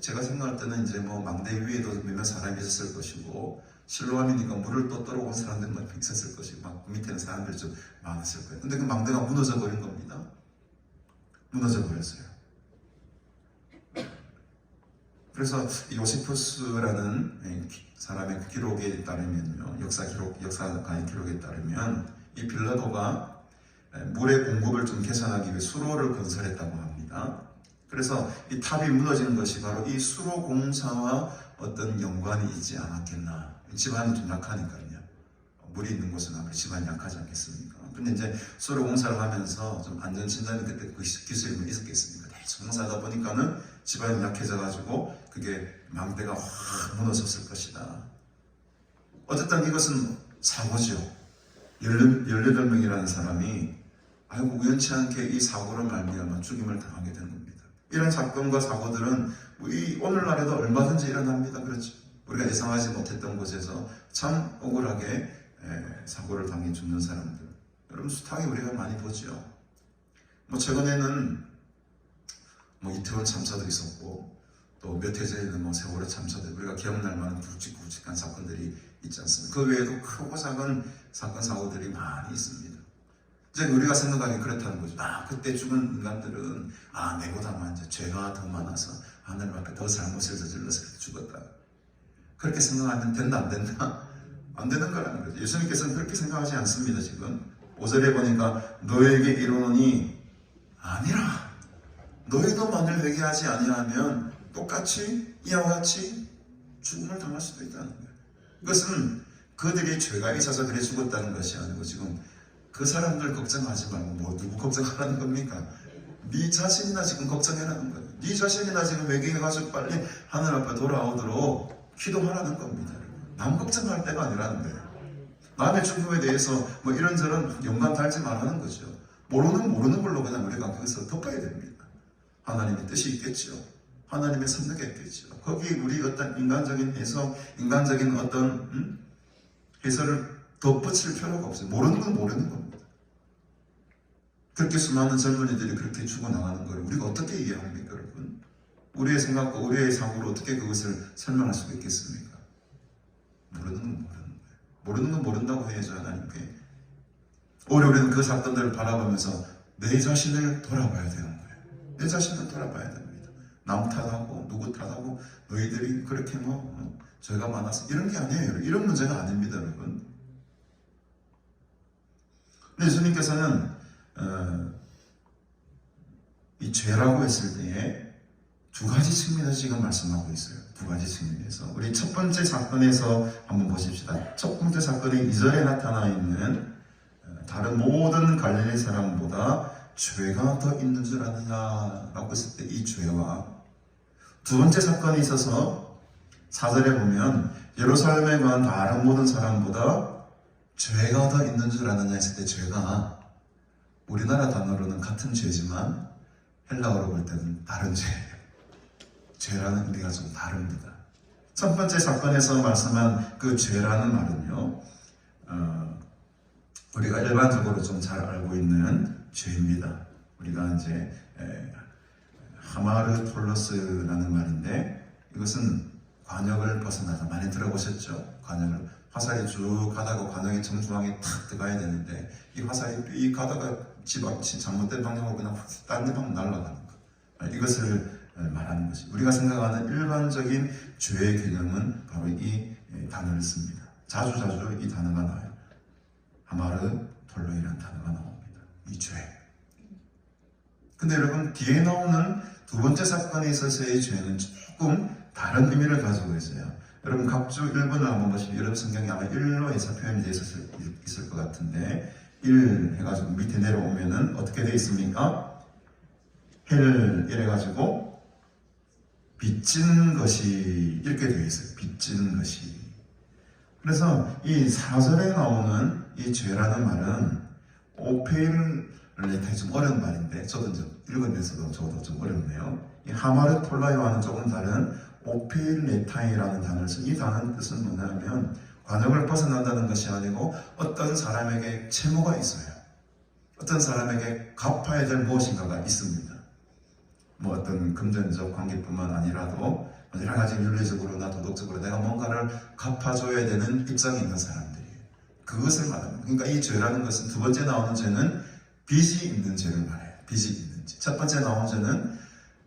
제가 생각할 때는 이제 망대 위에도 몇몇 사람이 있었을 것이고, 실로암이니까 물을 또 떨어온 사람들이 있었을 것이고, 막 밑에는 사람들이 좀 많았을 거예요. 근데 그 망대가 무너져 버린 겁니다. 무너져 버렸어요. 그래서 요세푸스라는 사람의 기록에 따르면요, 역사가의 기록에 따르면 이 빌라도가 물의 공급을 좀 개선하기 위해 수로를 건설했다고 합니다. 그래서 이 탑이 무너지는 것이 바로 이 수로 공사와 어떤 연관이 있지 않았겠나. 집안이 좀 약하니까요. 물이 있는 곳은 아무래도 집안이 약하지 않겠습니까? 근데 이제 수로 공사를 하면서 좀 안전진단이 그때 그 기술이 있었겠습니까? 대충 공사하다 보니까는 집안이 약해져가지고 그게 망대가 확 무너졌을 것이다. 어쨌든 이것은 사고죠. 18명이라는 사람이 우연치 않게 이 사고를 말미암아 죽임을 당하게 된 겁니다. 이런 사건과 사고들은 오늘날에도 얼마든지 일어납니다. 그렇죠? 우리가 예상하지 못했던 곳에서 참 억울하게 사고를 당해 죽는 사람들, 여러분 숱하게 우리가 많이 보죠. 최근에는 이태원 참사도 있었고, 또 몇 해 전에는 세월호 참사도 우리가 기억날 만한 굵직굵직한 사건들이 있지 않습니까? 그 외에도 크고 작은 사건 사고들이 많이 있습니다. 이제 우리가 생각하기 그렇다는 거죠. 그때 죽은 인간들은 내보다 이제 죄가 더 많아서 하늘 앞에 더 잘못을 저질러서 죽었다. 그렇게 생각하면 된다 안 된다? 안 되는 거라는 거죠. 예수님께서는 그렇게 생각하지 않습니다. 지금 5절에 보니까 너에게 이르노니 아니라 너희도 만일 회개하지 아니하면 똑같이 이와 같이 죽음을 당할 수도 있다는 거예요. 이것은 그들이 죄가 있어서 그래 죽었다는 것이 아니고 지금 그 사람들 걱정하지 말고 뭐 누구 걱정하라는 겁니까? 네 자신이나 지금 걱정해라는 거예요. 네 자신이나 지금 회개해가지고 빨리 하늘 앞에 돌아오도록 기도하라는 겁니다. 남 걱정할 때가 아니라는 거예요. 남의 죽음에 대해서 뭐 이런저런 연관 달지 말라는 거죠. 모르는 걸로 그냥 우리가 거기서 덮어야 됩니다. 하나님의 뜻이 있겠죠. 하나님의 섭리가 있겠죠. 거기 우리 어떤 인간적인 해석, 인간적인 어떤 해설을 덧붙일 필요가 없어요. 모르는 건 모르는 겁니다. 그렇게 수많은 젊은이들이 그렇게 죽어나가는 걸 우리가 어떻게 이해합니까, 여러분? 우리의 생각과 우리의 사고로 어떻게 그것을 설명할 수가 있겠습니까? 모르는 건 모르는 거예요. 모르는 건 모른다고 해야죠, 하나님께. 오히려 우리는 그 사건들을 바라보면서 내 자신을 돌아봐야 되는 거예요. 내 자신을 돌아봐야 됩니다. 남 탓하고 누구 탓하고 너희들이 그렇게 뭐 죄가 많아서 이런 게 아니에요. 이런 문제가 아닙니다, 여러분. 근데 예수님께서는 이 죄라고 했을 때에 두 가지 측면에서 지금 말씀하고 있어요. 두 가지 측면에서. 우리 첫 번째 사건에서 한번 보십시다. 첫 번째 사건이 2절에 나타나 있는 다른 모든 갈릴리 사람보다 죄가 더 있는 줄 아느냐라고 했을 때 이 죄와 두 번째 사건이 있어서 4절에 보면 예루살렘에 관한 다른 모든 사람보다 죄가 더 있는 줄 아느냐 했을 때 죄가 우리나라 단어로는 같은 죄지만 헬라어로 볼 때는 다른 죄예요. 죄라는 의미가 좀 다릅니다. 첫 번째 사건에서 말씀한 그 죄라는 말은요, 우리가 일반적으로 좀 잘 알고 있는 죄입니다. 우리가 이제 하마르톨로스라는 말인데 이것은 관역을 벗어나서 많이 들어보셨죠? 관역을 화살이 쭉 가다가 관역의 정중앙에 탁 들어가야 되는데 이 화살이 삐 가다가 집 앞이 잘못된 방향으로 그냥 딴 데 방향 날아가는 것. 이것을 말하는 것이 우리가 생각하는 일반적인 죄의 개념은 바로 이 단어를 씁니다. 자주 이 단어가 나와요. 하마르톨로이라는 단어가 나옵니다. 이 죄. 근데 여러분 뒤에 나오는 두 번째 사건에 있어서의 죄는 조금 다른 의미를 가지고 있어요. 여러분 각주 1번을 한번 보시면 여러분 성경에 아마 1로 해서 표현되어 있을 것 같은데 1 해가지고 밑에 내려오면은 어떻게 되어 있습니까? 헬 이래가지고 빚진 것이 이렇게 되어 있어요. 빚진 것이. 그래서 이 4절에 나오는 이 죄라는 말은 오페일레타이 좀 어려운 말인데 저도 좀 읽으면서도 저도 좀 어렵네요. 이 하마르톨라이와는 조금 다른 오페일레타이라는 단어를 쓴 이 단어의 뜻은 뭐냐면 관역을 벗어난다는 것이 아니고 어떤 사람에게 채무가 있어요. 어떤 사람에게 갚아야 될 무엇인가가 있습니다. 뭐 어떤 금전적 관계뿐만 아니라도 여러 가지 윤리적으로나 도덕적으로 내가 뭔가를 갚아줘야 되는 입장에 있는 사람들이에요. 그것을 말합니다. 그러니까 이 죄라는 것은 두 번째 나오는 죄는 빚이 있는 죄를 말해요. 빚이 있는 죄. 첫 번째 나오는 죄는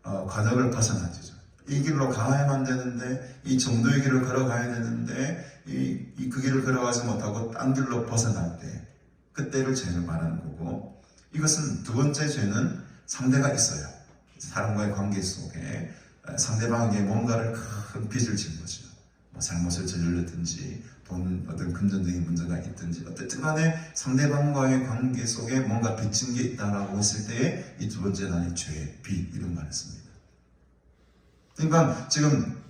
관역을 벗어난 죄죠. 이 길로 가야만 되는데 이 정도의 길을 걸어가야 되는데 그 길을 걸어가지 못하고 딴 길로 벗어날 때 그때를 죄를 말하는 거고 이것은 두 번째 죄는 상대가 있어요. 사람과의 관계 속에 상대방에게 뭔가를 큰 빚을 진 거죠. 뭐 잘못을 저질렀든지 어떤 금전적인 문제가 있든지 어쨌든 간에 상대방과의 관계 속에 뭔가 빚진 게 있다라고 했을 때에 이 두 번째 단위 죄, 빚 이런 말을 씁니다. 그러니까 지금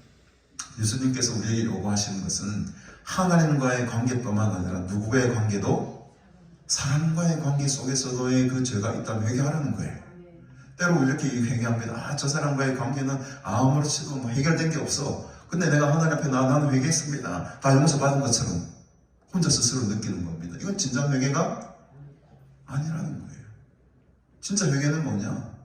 예수님께서 우리에게 요구하시는 것은 하나님과의 관계뿐만 아니라 누구와의 관계도 사람과의 관계 속에서도의 그 죄가 있다면 회개하라는 거예요. 때로 이렇게 회개합니다. 저 사람과의 관계는 아무렇지도 뭐 해결된 게 없어. 근데 내가 하나님 앞에 나는 회개했습니다. 다 용서받은 것처럼 혼자 스스로 느끼는 겁니다. 이건 진짜 회개가 아니라는 거예요. 진짜 회개는 뭐냐?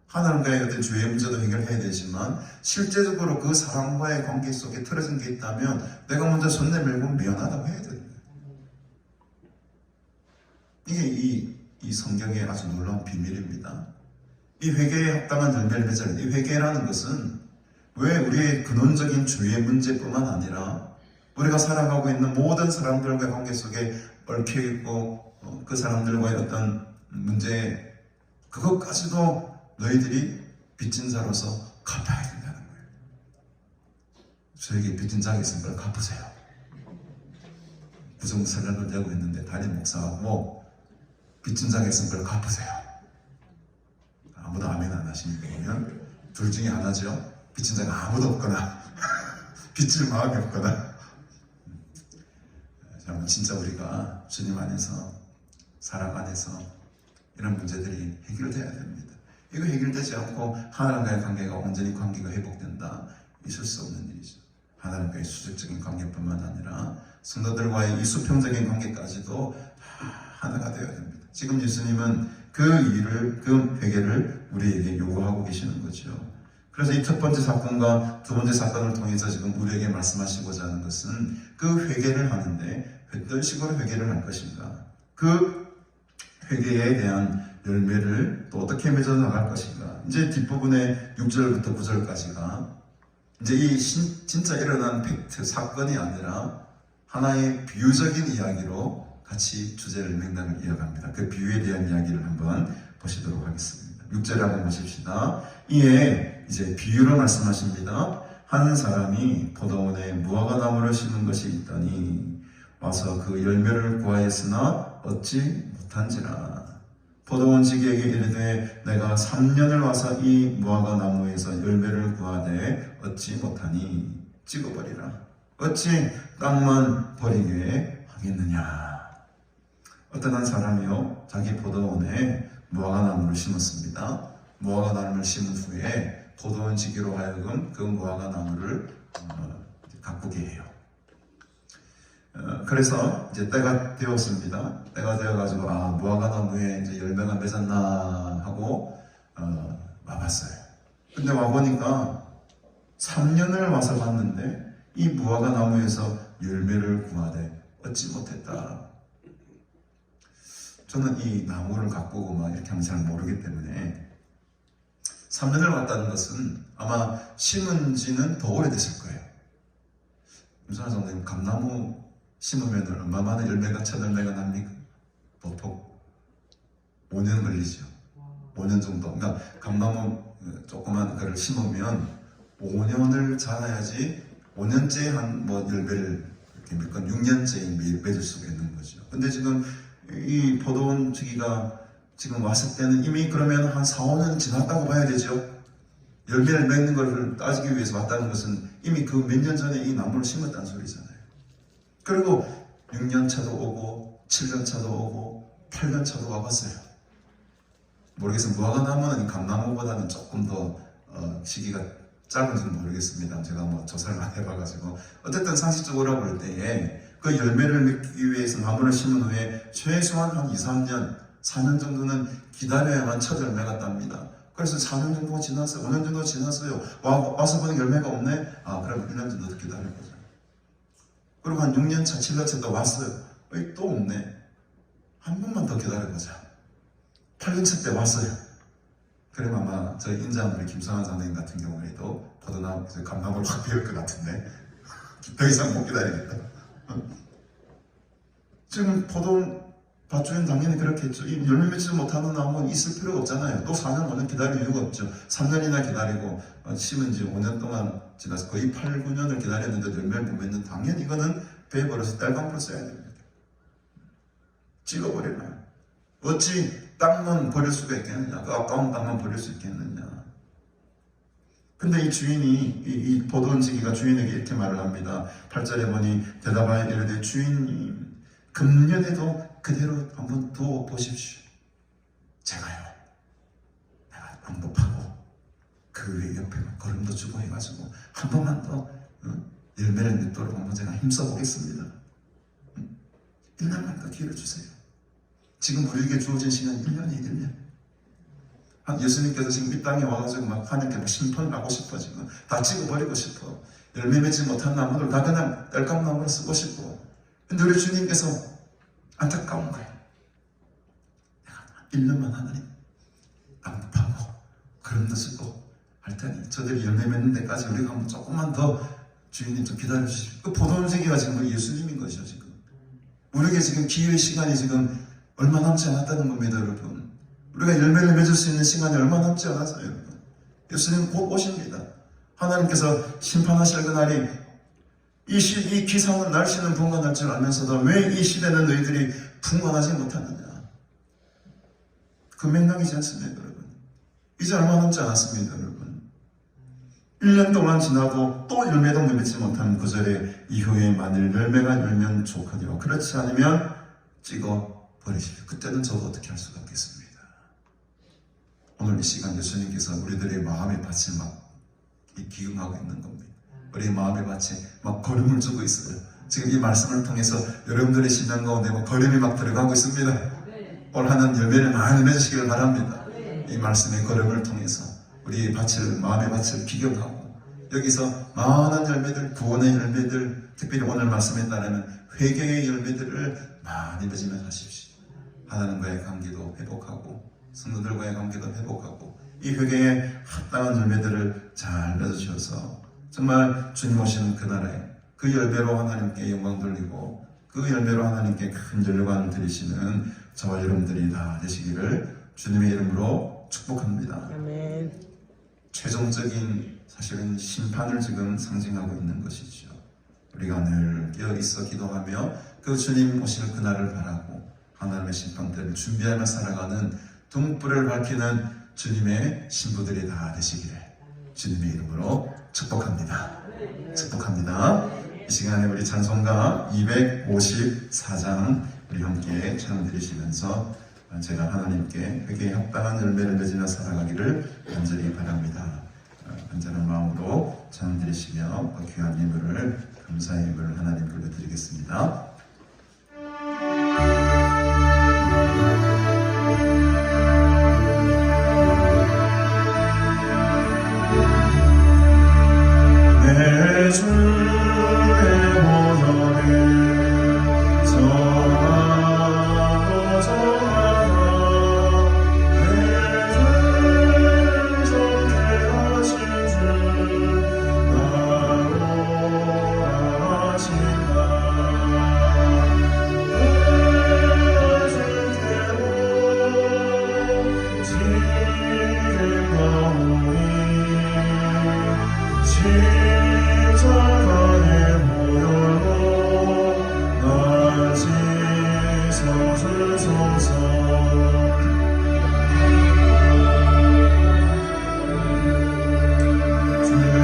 하나님과의 어떤 죄의 문제도 해결해야 되지만 실제적으로 그 사람과의 관계 속에 틀어진 게 있다면 내가 먼저 손 내밀고 미안하다고 해야 됩니다. 이게 이 성경의 아주 놀라운 비밀입니다. 이 회개에 합당한 열매를 맺어야 이 회개라는 것은 왜 우리의 근원적인 죄의 문제뿐만 아니라 우리가 살아가고 있는 모든 사람들과의 관계 속에 얽혀있고 그 사람들과의 어떤 문제, 그것까지도 너희들이 빚진 자로서 갚아야 된다는 거예요. 저에게 빚진 자가 있으면 그걸 갚으세요. 구정설련을 내고 있는데 담임 목사하고 빚진 자가 있으면 그걸 갚으세요. 아무도 아멘 안 하시는 거면 둘 중에 하나죠. 빚진 자가 아무도 없거나 빚질 마음이 없거나. 진짜 우리가 주님 안에서, 사랑 안에서 이런 문제들이 해결돼야 됩니다. 이거 해결되지 않고 하나님과의 관계가 온전히 관계가 회복된다, 있을 수 없는 일이죠. 하나님과의 수직적인 관계뿐만 아니라 성도들과의 이 수평적인 관계까지도 하나가 되어야 됩니다. 지금 예수님은 그 일을, 그 회개를 우리에게 요구하고 계시는 거죠. 그래서 이 첫 번째 사건과 두 번째 사건을 통해서 지금 우리에게 말씀하시고자 하는 것은 그 회개를 하는데 어떤 식으로 회개를 할 것인가, 그 회개에 대한 열매를 또 어떻게 맺어 나갈 것인가. 이제 뒷부분에 6절부터 9절까지가 이제 이 진짜 일어난 팩트, 사건이 아니라 하나의 비유적인 이야기로 같이 주제를, 맥락을 이어갑니다. 그 비유에 대한 이야기를 한번 보시도록 하겠습니다. 6절에 한번 보십시다. 이에 이제 비유로 말씀하십니다. 한 사람이 포도원에 무화과 나무를 심은 것이 있더니 와서 그 열매를 구하였으나 얻지 못한지라. 포도원 지기에게 이르되 내가 3년을 와서 이 무화과 나무에서 열매를 구하되 얻지 못하니 찍어버리라. 어찌 땅만 버리게 하겠느냐. 어떤 한 사람이요, 자기 포도원에 무화과 나무를 심었습니다. 무화과 나무를 심은 후에 포도원 지기로 하여금 그 무화과 나무를 가꾸게 해요. 그래서 이제 때가 되었습니다. 때가 되어가지고 무화과 나무에 이제 열매가 맺었나 하고 와봤어요. 근데 와보니까 3년을 와서 봤는데 이 무화과 나무에서 열매를 구하되 얻지 못했다. 저는 이 나무를 가꾸고 막 이렇게 하면 잘 모르기 때문에 3년을 왔다는 것은 아마 심은 지는 더 오래됐을 거예요. 김선아 선생님, 감나무 심으면 얼마 만에 열매가, 첫 열매가 납니까? 보통 5년 걸리죠. 5년 정도. 그러니까 감나무 조그만 거를 심으면 5년을 자라야지 5년째 한 열매를 이렇게 몇 건 6년째 맺을 수가 있는 거죠. 근데 지금 이 포도원 주기가 지금 왔을 때는 이미 그러면 한 4, 5년 지났다고 봐야 되죠. 열매를 맺는 것을 따지기 위해서 왔다는 것은 이미 그 몇 년 전에 이 나무를 심었다는 소리잖아요. 그리고 6년 차도 오고 7년 차도 오고 8년 차도 와봤어요. 모르겠어요. 무화과 나무는 감나무보다는 조금 더 시기가 짧은지는 모르겠습니다. 제가 뭐 조사를 안 해봐가지고. 어쨌든 상식적으로 볼 때에 그 열매를 맺기 위해서 나무를 심은 후에 최소한 한 2, 3년, 4년 정도는 기다려야만 첫 열매가 땁니다. 그래서 4년 정도가 지났어요. 5년 정도 지났어요. 와서 보니 열매가 없네? 그럼 1년 정도 더 기다려보자. 그리고 한 6년 차, 7년 차도 왔어요. 또 없네. 한 번만 더 기다려보자. 8년 차 때 왔어요. 그럼 아마 저희 인자한 우리 김성환 선생님 같은 경우에도 포도나무, 감나무를 확 피울 것 같은데 더 이상 못 기다리겠다. 지금 포도 밭주인 당연히 그렇겠죠. 이 열매 맺지 못하는 나무는 있을 필요가 없잖아요. 또 4년, 5년 기다릴 이유가 없죠. 3년이나 기다리고 심은 지 5년 동안 지나서 거의 8, 9년을 기다렸는데 열매를 못 맺는, 당연히 이거는 배에 버려서 딸감으로 써야 됩니다. 찍어버리나요? 어찌 땅만 버릴 수가 있겠느냐? 그 아까운 땅만 버릴 수 있겠느냐? 근데 이 주인이, 이 포도원 지기가 주인에게 이렇게 말을 합니다. 8절에 보니 대답하여 이르되 주인님, 금년에도 그대로 한번 두어 보십시오. 제가요, 내가 방법하고 그 위에 옆에 걸음도 주고 해가지고 한 번만 더 열매를 맺도록 한번 제가 힘써 보겠습니다. 1년만 더 기회를 주세요. 지금 우리에게 주어진 시간 1년이에요, 1년. 예수님께서 지금 이 땅에 와가지고 막 하나님께 막 심판을 하고 싶어. 지금 다 찍어버리고 싶어. 열매 맺지 못한 나무들 다 그냥 딸감나무로 쓰고 싶어. 근데 우리 주님께서 안타까운 거예요. 내가 1년만 하나님 방법하고 그런 거 쓰고 할 테니 저들이 열매 맺는 데까지 우리가 한번 조금만 더 주인님 좀 기다려주십시오. 그 보도음새기가 지금 우리 예수님인 것이죠. 지금 우리에게 지금 기회의 시간이 지금 얼마 남지 않았다는 겁니다. 여러분, 우리가 열매를 맺을 수 있는 시간이 얼마 남지 않았어요. 여러분, 예수님 곧 오십니다. 하나님께서 심판하실 그날이 이 기상은 날씨는 분간할 줄 알면서도 왜 이 시대는 너희들이 분간하지 못하느냐. 그 맥락이지 않습니까, 여러분? 이제 얼마 남지 않았습니다, 여러분. 1년 동안 지나도 또 열매도 맺지 못한 구절에 이후에 만일 열매가 열면 좋거니와 그렇지 않으면 찍어 버리십시오. 그때는 저도 어떻게 할 수가 없겠습니다. 오늘 이 시간 예수님께서 우리들의 마음의 밭을 막 기응하고 있는 겁니다. 우리의 마음의 밭에 막 걸음을 주고 있어요. 지금 이 말씀을 통해서 여러분들의 심령 가운데 막 걸음이 막 들어가고 있습니다. 올 한해 열매를 많이 맺으시길 바랍니다. 이 말씀의 걸음을 통해서 우리의 밭을, 마음의 밭을 기경하고 여기서 많은 열매들, 구원의 열매들, 특별히 오늘 말씀에 따르면 회개의 열매들을 많이 맺으며 사십시오. 하나님과의 관계도 회복하고 성도들과의 관계도 회복하고 이 회개에 합당한 열매들을 잘 맺으셔서 정말 주님 오시는 그날에 그 열매로 하나님께 영광 돌리고 그 열매로 하나님께 큰 열매관을 드리시는 저와 여러분들이 다 되시기를 주님의 이름으로 축복합니다. 아멘. 최종적인 사실은 심판을 지금 상징하고 있는 것이죠. 우리가 늘 깨어 있어 기도하며 그 주님 오실 그날을 바라고 하나님의 심판대를 준비하며 살아가는 등불을 밝히는 주님의 신부들이 다 되시기를 주님의 이름으로 축복합니다. 축복합니다. 이 시간에 우리 찬송가 254장 우리 함께 찬양 드리시면서 제가 하나님께 회개에 합당한 열매를 맺으며 살아가기를 간절히 바랍니다. 간절한 마음으로 찬양 드리시며 귀한 예물을 감사의 예물을 하나님께 올려드리겠습니다. 내 주의 보혈을 전하고 전하라 내 죄를 정케 하신 주 나오라 하신다 내가 주께로 지혜가 오니 십자가의 보혈로 날 씻어주소서 주께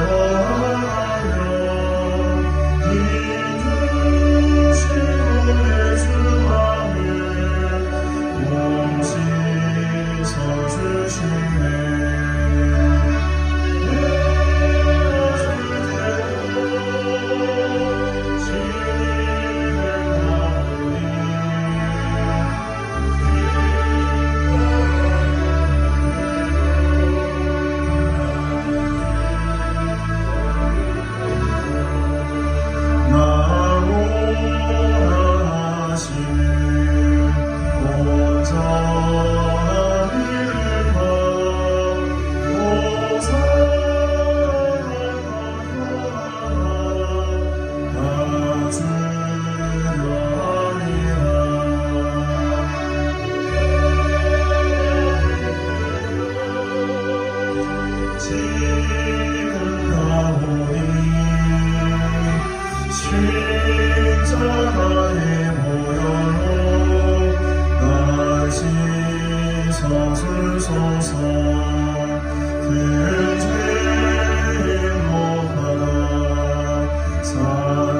원하며 이끄시고 예수함에 몸 씻어주시네 십자가의 보혈로 날 씻어주소서 그 죄인 못하다 산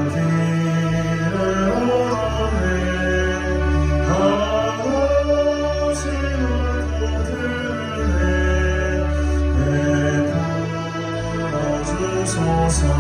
길을 오르네 한없이 옳고 그르네 베풀어 주소서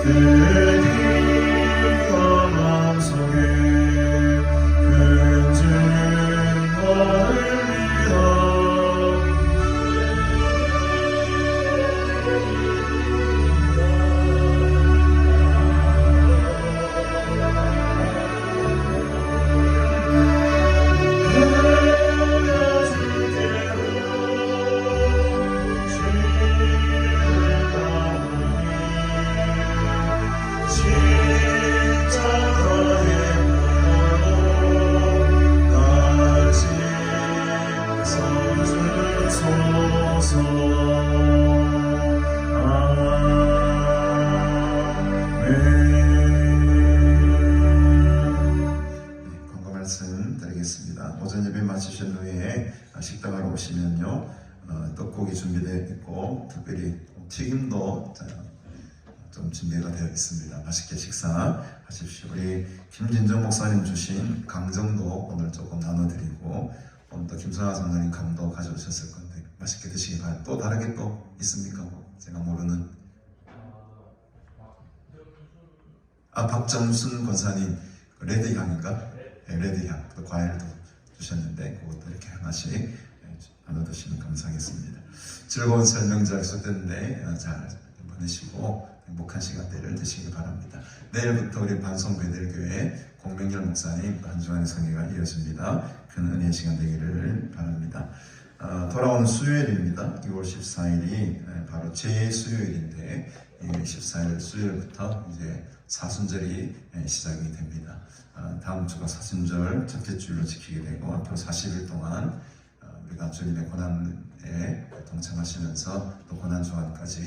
그 피가 마음속에 큰 증거를 믿어 특별히 튀김도 좀 준비가 되어 있습니다. 맛있게 식사하십시오. 우리 김진정 목사님 주신 강정도 오늘 조금 나눠드리고, 오늘 또 김선아 장로님 감도 가져오셨을 건데 맛있게 드시기 바랍니다. 또 다르게 또 있습니까? 뭐 제가 모르는. 박정순 권사님 레드향인가? 네, 레드향 또 과일도 주셨는데 그것도 이렇게 하나씩 나눠 드시면 감사하겠습니다. 즐거운 설명 잘 있었는데 잘 보내시고 행복한 시간대를 되시기 바랍니다. 내일부터 우리 반송배들교회 공명열 목사님 한 주간의 설교가 이어집니다. 큰 은혜의 시간 되기를 바랍니다. 돌아오는 수요일입니다. 6월 14일이 바로 제 수요일인데 14일 수요일부터 이제 사순절이 시작이 됩니다. 다음 주가 사순절 첫째 주일로 지키게 되고 앞으로 40일 동안 우리가 주님의 고난에 동참하시면서 또 고난 주간까지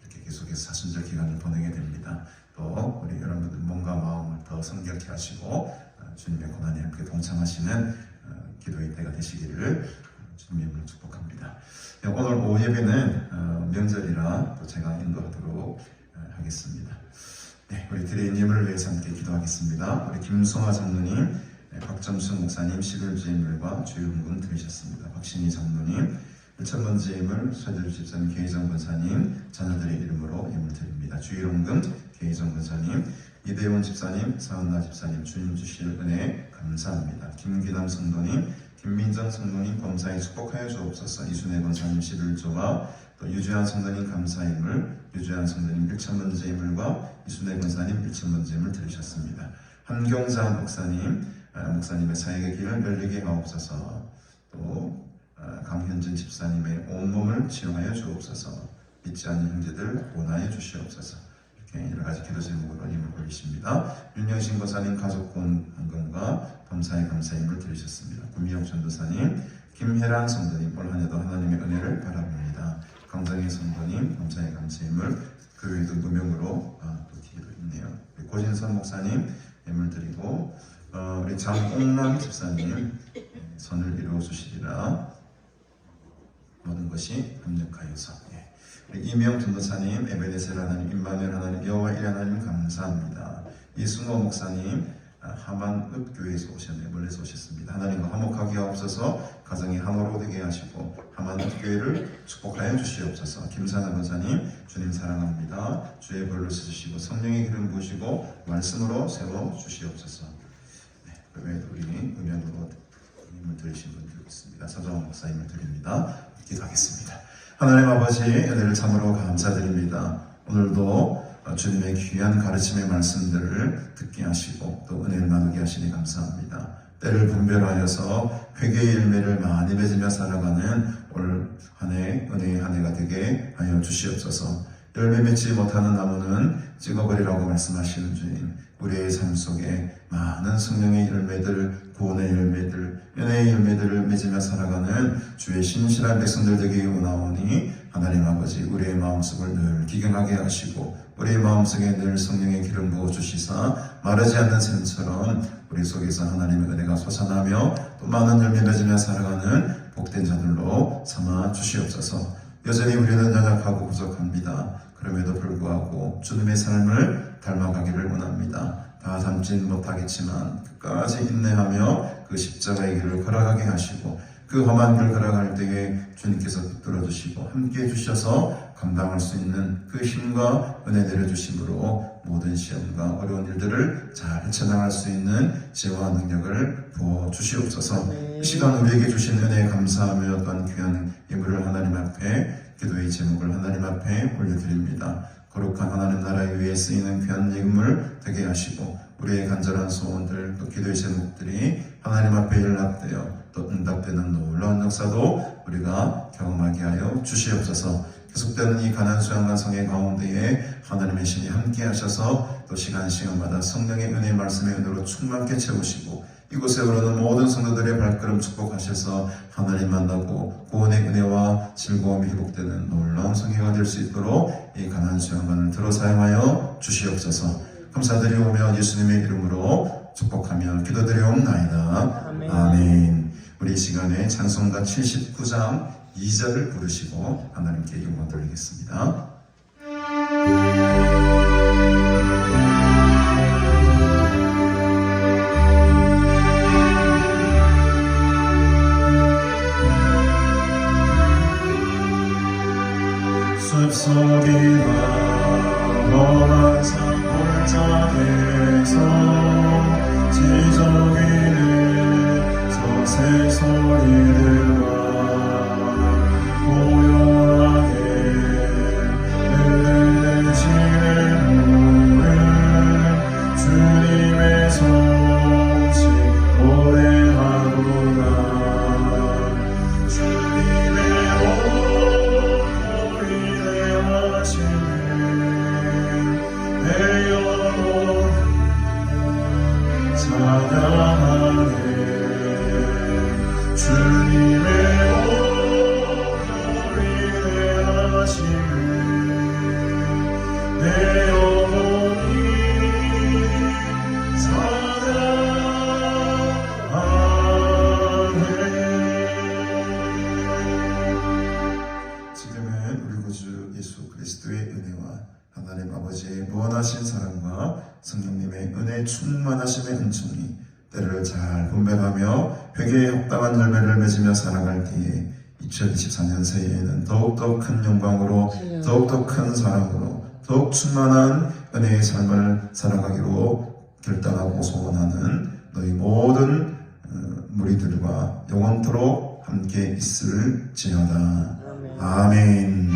이렇게 계속해서 사순절 기간을 보내게 됩니다. 또 우리 여러분들 몸과 마음을 더 성결케 하시고 주님의 고난에 함께 동참하시는 기도의 때가 되시기를 주님을 축복합니다. 오늘 오후 예배는 명절이라 또 제가 인도하도록 하겠습니다. 네, 우리 드레이님을 위해서 함께 기도하겠습니다. 우리 김성화 장로님, 박점수 목사님 11주임물과 주일훈금 드리셨습니다. 박신희 장로님, 1,000번째 서재주 집사님, 계희정 권사님, 자녀들의 이름으로 예물 드립니다. 주일훈금, 계희정 권사님, 이대원 집사님, 사은나 집사님, 주님 주실 은혜 감사합니다. 김기담 성도님, 김민정 성도님 범사에 축복하여 주옵소서. 이순애 권사님 11조와 또 유주한 성도님 감사임을, 유주한 성도님 1,000번째 예물과 이순애 권사님 1,000번째 예물 드리셨습니다. 한경자 목사님의 사역의 길을 열리게 하옵소서. 또 강현진 집사님의 온몸을 치유하여 주옵소서. 믿지 않는 형제들 구원하여 주시옵소서. 이렇게 여러 가지 기도 제목으로 힘을 올리십니다. 윤영신 권사님 가족 구원금과 범사의 감사임을 드리셨습니다. 구미영 전도사님, 김혜란 성도님 올 한해도 하나님의 은혜를 바랍니다. 강정희 성도님 범사의 감사임을 교회도 무명으로 또 기도 있네요. 고진선 목사님 예물 드리고 우리 장옥남 집사님 선을 이루어 주시리라 모든 것이 합력하여서. 우리 이명 전도사님 에베네셀 하나님, 임마누엘 하나님, 여호와 일 하나님 감사합니다. 이승호 목사님 하만읍 교회에서 오셨네요. 멀리서 오셨습니다. 하나님과 화목하게 하옵소서. 가정이 하나로 되게 하시고 하만읍 교회를 축복하여 주시옵소서. 김사나 권사님 주님 사랑합니다. 주의 벌로 쓰시고 성령의 기름 부으시고 말씀으로 세워 주시옵소서. 네, 그 외에도 우리 음연으로 힘을 드리신 분들 있습니다. 서정원 목사님을 드립니다. 기도하겠습니다. 하나님 아버지 은혜를 참으로 감사드립니다. 오늘도 주님의 귀한 가르침의 말씀들을 듣게 하시고 또 은혜를 나누게 하시니 감사합니다. 때를 분별하여서 회개의 열매를 많이 맺으며 살아가는 올 한 해 은혜의 한 해가 되게 하여 주시옵소서. 열매 맺지 못하는 나무는 찍어버리라고 말씀하시는 주님, 우리의 삶 속에 많은 성령의 열매들, 구원의 열매들, 은혜의 열매들을 맺으며 살아가는 주의 신실한 백성들 되기 원하오니 하나님 아버지 우리의 마음속을 늘 기경하게 하시고 우리의 마음속에 늘 성령의 기름 부어 주시사 마르지 않는 샘처럼 우리 속에서 하나님의 은혜가 솟아나며 또 많은 열매 맺으며 살아가는 복된 자들로 삼아 주시옵소서. 여전히 우리는 연약하고 부족합니다. 그럼에도 불구하고 주님의 삶을 닮아가기를 원합니다. 다 닮진 못하겠지만 끝까지 인내하며 그 십자가의 길을 걸어가게 하시고 그 험한 길 걸어갈 때에 주님께서 붙들어 주시고 함께 해주셔서 감당할 수 있는 그 힘과 은혜 내려주심으로 모든 시험과 어려운 일들을 잘 헤쳐나갈 수 있는 지혜와 능력을 부어 주시옵소서. 이 시간 우리에게 주신 은혜에 감사하며 또한 귀한 예물을 하나님 앞에, 기도의 제목을 하나님 앞에 올려드립니다. 거룩한 하나님 나라에 위해 쓰이는 귀한 예물 되게 하시고 우리의 간절한 소원들 또 기도의 제목들이 하나님 앞에 연락되어 또 응답되는 놀라운 역사도 우리가 경험하게 하여 주시옵소서. 계속되는 이 가난 수양관 성의 가운데에 하나님의 신이 함께 하셔서 또 시간마다 성령의 은혜 말씀의 은혜로 충만케 채우시고 이곳에 오르는 모든 성도들의 발걸음 축복하셔서 하나님 만나고 구원의 은혜와 즐거움이 회복되는 놀라운 성회가 될 수 있도록 이 가난 수양관을 들어 사용하여 주시옵소서. 감사드리오며 예수님의 이름으로 축복하며 기도드리옵나이다. 아멘. 우리 이 시간에 찬송가 79장 2절을 부르시고 하나님께 영광 돌리겠습니다. 숲속이나 험한 산 골짜기에서 지저귀는 서새 소리들과 고요하게 흐르는 시내 물은 주님의 솜씨 노래하구나. 주님의 내 영혼 찬양하네. 주님의 오리에 하시네. 내 영혼이 찬양하네. 지금은 우리 구주 예수 그리스도의 은혜와 하나님 아버지의 무한하신 사랑과 성령님의 은혜 충만하심의 은총이 때를 잘 분배하며 회개에 합당한 열매를 맺으며 살아갈 때에 2024년 새해에는 더욱더 큰 영광으로 더욱더 큰 사랑으로 더욱 충만한 은혜의 삶을 살아가기로 결단하고 소원하는 너희 모든 무리들과 영원토록 함께 있을지어다. 아멘.